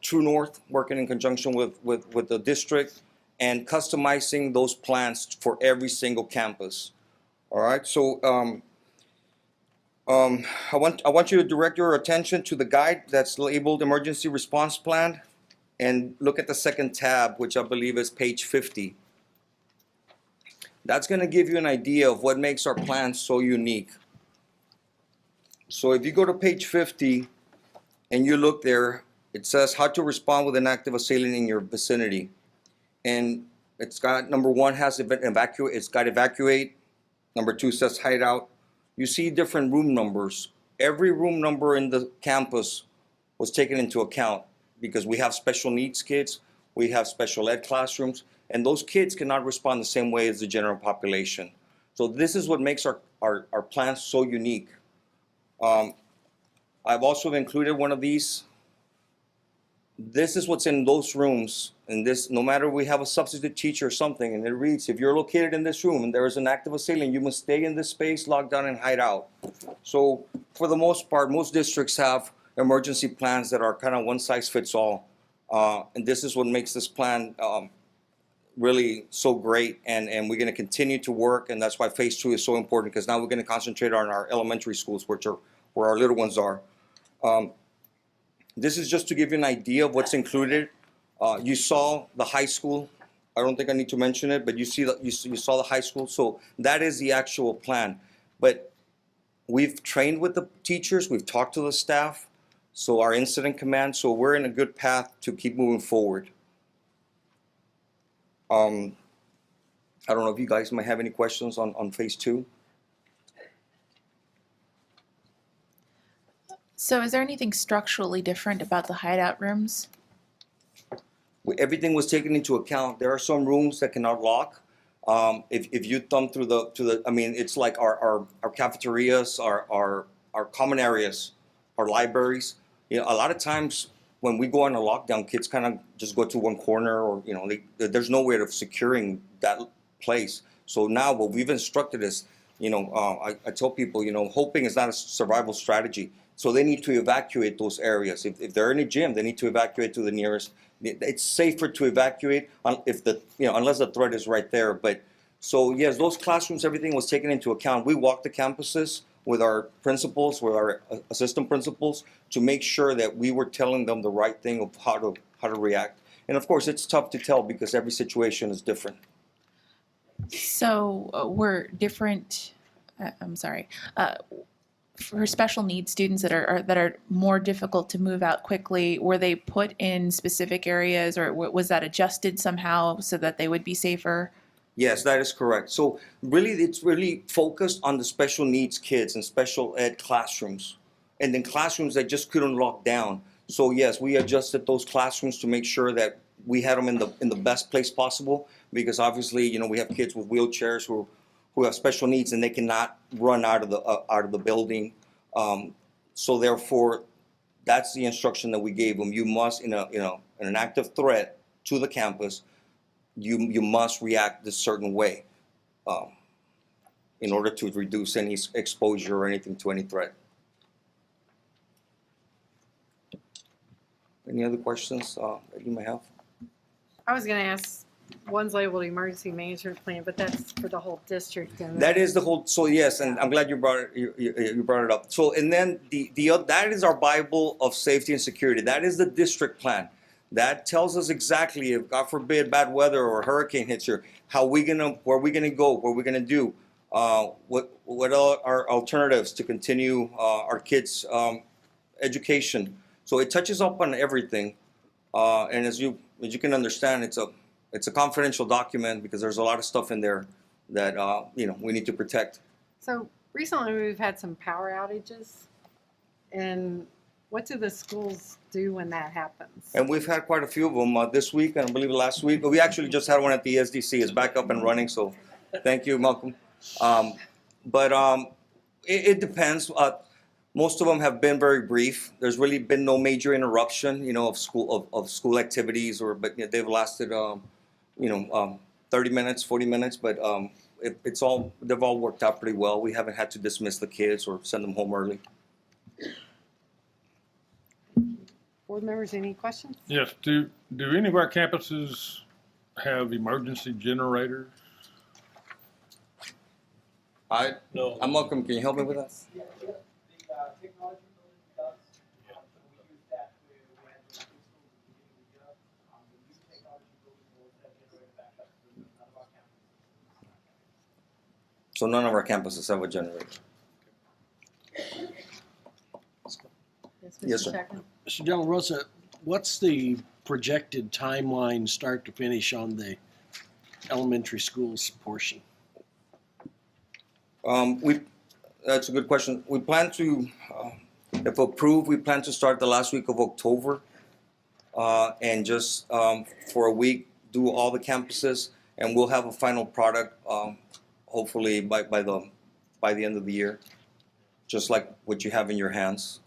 True North, working in conjunction with the district and customizing those plans for every single campus. All right, so I want you to direct your attention to the guide that's labeled Emergency Response Plan, and look at the second tab, which I believe is page 50. That's going to give you an idea of what makes our plan so unique. So if you go to page 50 and you look there, it says how to respond with an active assailant in your vicinity. And it's got number 1 has evacuate, it's got evacuate. Number 2 says hideout. You see different room numbers. Every room number in the campus was taken into account because we have special needs kids, we have special ed classrooms, and those kids cannot respond the same way as the general population. So this is what makes our plan so unique. I've also included one of these. This is what's in those rooms, and this, no matter we have a substitute teacher or something, and it reads, if you're located in this room and there is an active assailant, you must stay in this space, lock down, and hide out. So for the most part, most districts have emergency plans that are kind of one size fits all. And this is what makes this plan really so great, and we're going to continue to work, and that's why Phase 2 is so important, because now we're going to concentrate on our elementary schools, which are where our little ones are. This is just to give you an idea of what's included. You saw the high school I don't think I need to mention it, but you saw the high school, so that is the actual plan. But we've trained with the teachers, we've talked to the staff, so our incident command, so we're in a good path to keep moving forward. I don't know if you guys might have any questions on phase 2. So is there anything structurally different about the hideout rooms? Everything was taken into account. There are some rooms that cannot lock. If you thumb through I mean, it's like our cafeterias, our common areas, our libraries. You know, a lot of times when we go on a lockdown, kids kind of just go to one corner, or you know, there's no way of securing that place. So now what we've instructed is, you know, I tell people, you know, hoping is not a survival strategy. So they need to evacuate those areas. If they're in a gym, they need to evacuate to the nearest. It's safer to evacuate unless the threat is right there. But so yes, those classrooms, everything was taken into account. We walked the campuses with our principals, with our assistant principals, to make sure that we were telling them the right thing of how to react. And of course, it's tough to tell because every situation is different. So we're different. For special needs students that are more difficult to move out quickly, were they put in specific areas, or was that adjusted somehow so that they would be safer? Yes, that is correct. So really, it's really focused on the special needs kids and special ed classrooms, and then classrooms that just couldn't lock down. So yes, we adjusted those classrooms to make sure that we had them in the best place possible, because obviously, you know, we have kids with wheelchairs who have special needs and they cannot run out of the building. So therefore, that's the instruction that we gave them. You must, in an active threat to the campus, you must react this certain way in order to reduce any exposure or anything to any threat. Any other questions that you may have? I was going to ask, one's labeled emergency management plan, but that's for the whole district. And That is the whole. So yes, and I'm glad you brought it up. So and then that is our Bible of safety and security. That is the district plan. That tells us exactly if, God forbid, bad weather or a hurricane hits here, where we gonna go, what we're gonna do, what are our alternatives to continue our kids' education. So it touches up on everything, and as you can understand, it's a confidential document because there's a lot of stuff in there that we need to protect. So recently we've had some power outages, and what do the schools do when that happens? And we've had quite a few of them this week, and I believe last week. But we actually just had one at the SDC. It's back up and running, so thank you, Malcolm. It depends. Most of them have been very brief. There's really been no major interruption, of school activities, but they've lasted, 30 minutes, 40 minutes. But they've all worked out pretty well. We haven't had to dismiss the kids or send them home early. Board members, any questions? Yes. Do any of our campuses have emergency generators? No. I'm welcome. Can you help me with that? So none of our campuses have a generator. Yes, sir. Mr. De La Rosa, what's the projected timeline start to finish on the elementary schools portion? That's a good question. We plan to, if approved, we plan to start the last week of October, and just for a week do all the campuses, and we'll have a final product hopefully by the end of the year, just like what you have in your hands.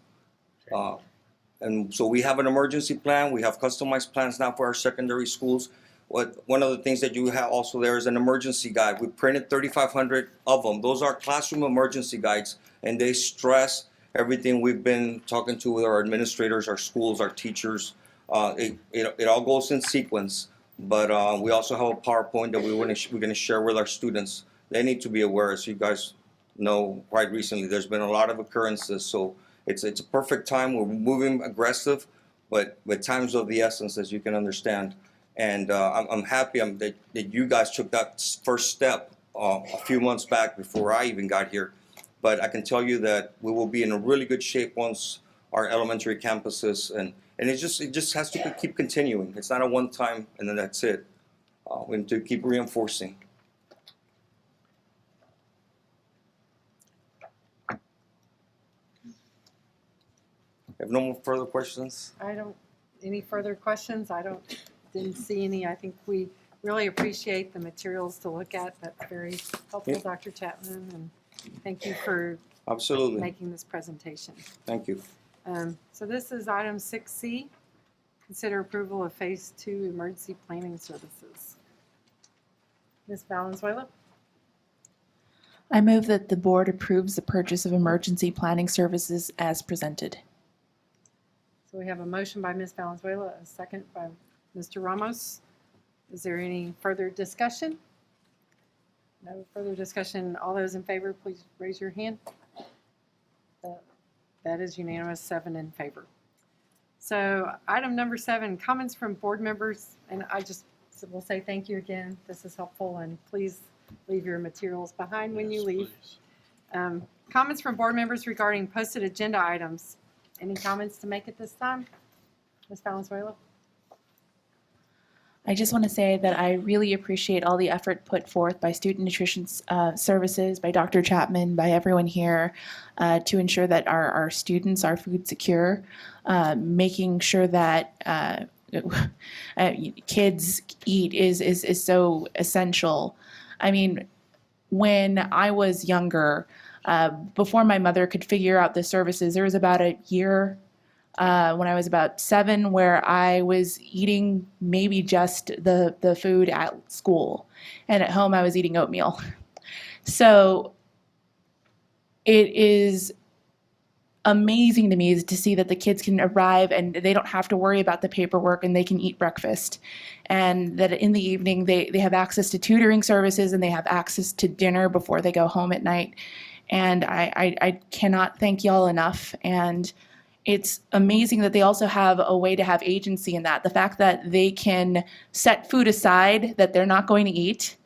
And so we have an emergency plan. We have customized plans now for our secondary schools. One of the things that you have also there is an emergency guide. We printed 3,500 of them. Those are classroom emergency guides, and they stress everything we've been talking to with our administrators, our schools, our teachers. It all goes in sequence, but we also have a PowerPoint that we're going to share with our students. They need to be aware, as you guys know, quite recently, there's been a lot of occurrences, so it's a perfect time. We're moving aggressive, but time's of the essence, as you can understand. And I'm happy that you guys took that first step a few months back before I even got here. But I can tell you that we will be in a really good shape once our elementary campuses, and it just has to keep continuing. It's not a one time and then that's it. We need to keep reinforcing. Have no more further questions? Any further questions? Didn't see any. I think we really appreciate the materials to look at. That's very helpful, Yeah. Dr. Chapman, and thank you for Absolutely. making this presentation. Thank you. So this is item 6C, consider approval of Phase 2 emergency planning services. Ms. Valenzuela? I move that the board approves the purchase of emergency planning services as presented. So we have a motion by Ms. Valenzuela, a second by Mr. Ramos. Is there any further discussion? No further discussion. All those in favor, please raise your hand. That is unanimous, 7 in favor. So item number 7, comments from board members, and I just will say thank you again. This is helpful, and please leave your materials behind when you leave. Comments from board members regarding posted agenda items. Any comments to make at this time? Ms. Valenzuela? I just want to say that I really appreciate all the effort put forth by Student Nutrition Services, by Dr. Chapman, by everyone here to ensure that our students are food secure, making sure that kids eat is so essential. I mean, when I was younger, before my mother could figure out the services, there was about a year when I was about 7 where I was eating maybe just the food at school, and at home I was eating oatmeal. So it is amazing to me to see that the kids can arrive and they don't have to worry about the paperwork and they can eat breakfast, and that in the evening they have access to tutoring services and they have access to dinner before they go home at night. And I cannot thank y'all enough. And it's amazing that they also have a way to have agency in that. The fact that they can set food aside that they're not going to eat.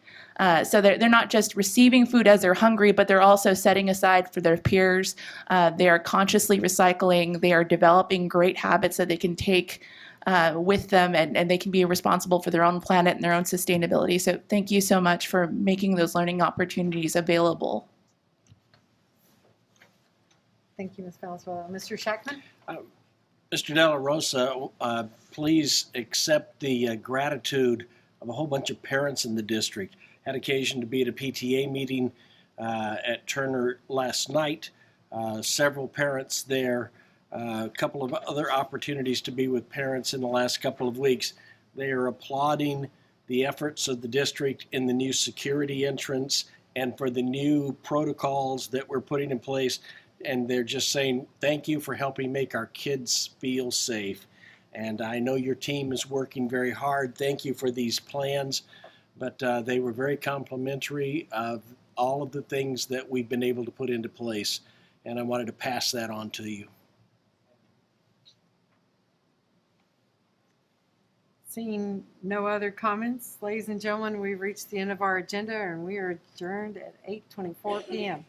So they're not just receiving food as they're hungry, but they're also setting aside for their peers. They are consciously recycling. They are developing great habits that they can take with them, and they can be responsible for their own planet and their own sustainability. So thank you so much for making those learning opportunities available. Thank you, Ms. Valenzuela. Mr. Shackman? Mr. De La Rosa, please accept the gratitude of a whole bunch of parents in the district. Had occasion to be at a PTA meeting at Turner last night. Several parents there, a couple of other opportunities to be with parents in the last couple of weeks. They are applauding the efforts of the district in the new security entrance and for the new protocols that we're putting in place. And they're just saying, thank you for helping make our kids feel safe. And I know your team is working very hard. Thank you for these plans. But they were very complimentary of all of the things that we've been able to put into place. And I wanted to pass that on to you. Seeing no other comments, ladies and gentlemen, we've reached the end of our agenda and we are adjourned at 8:24 p.m.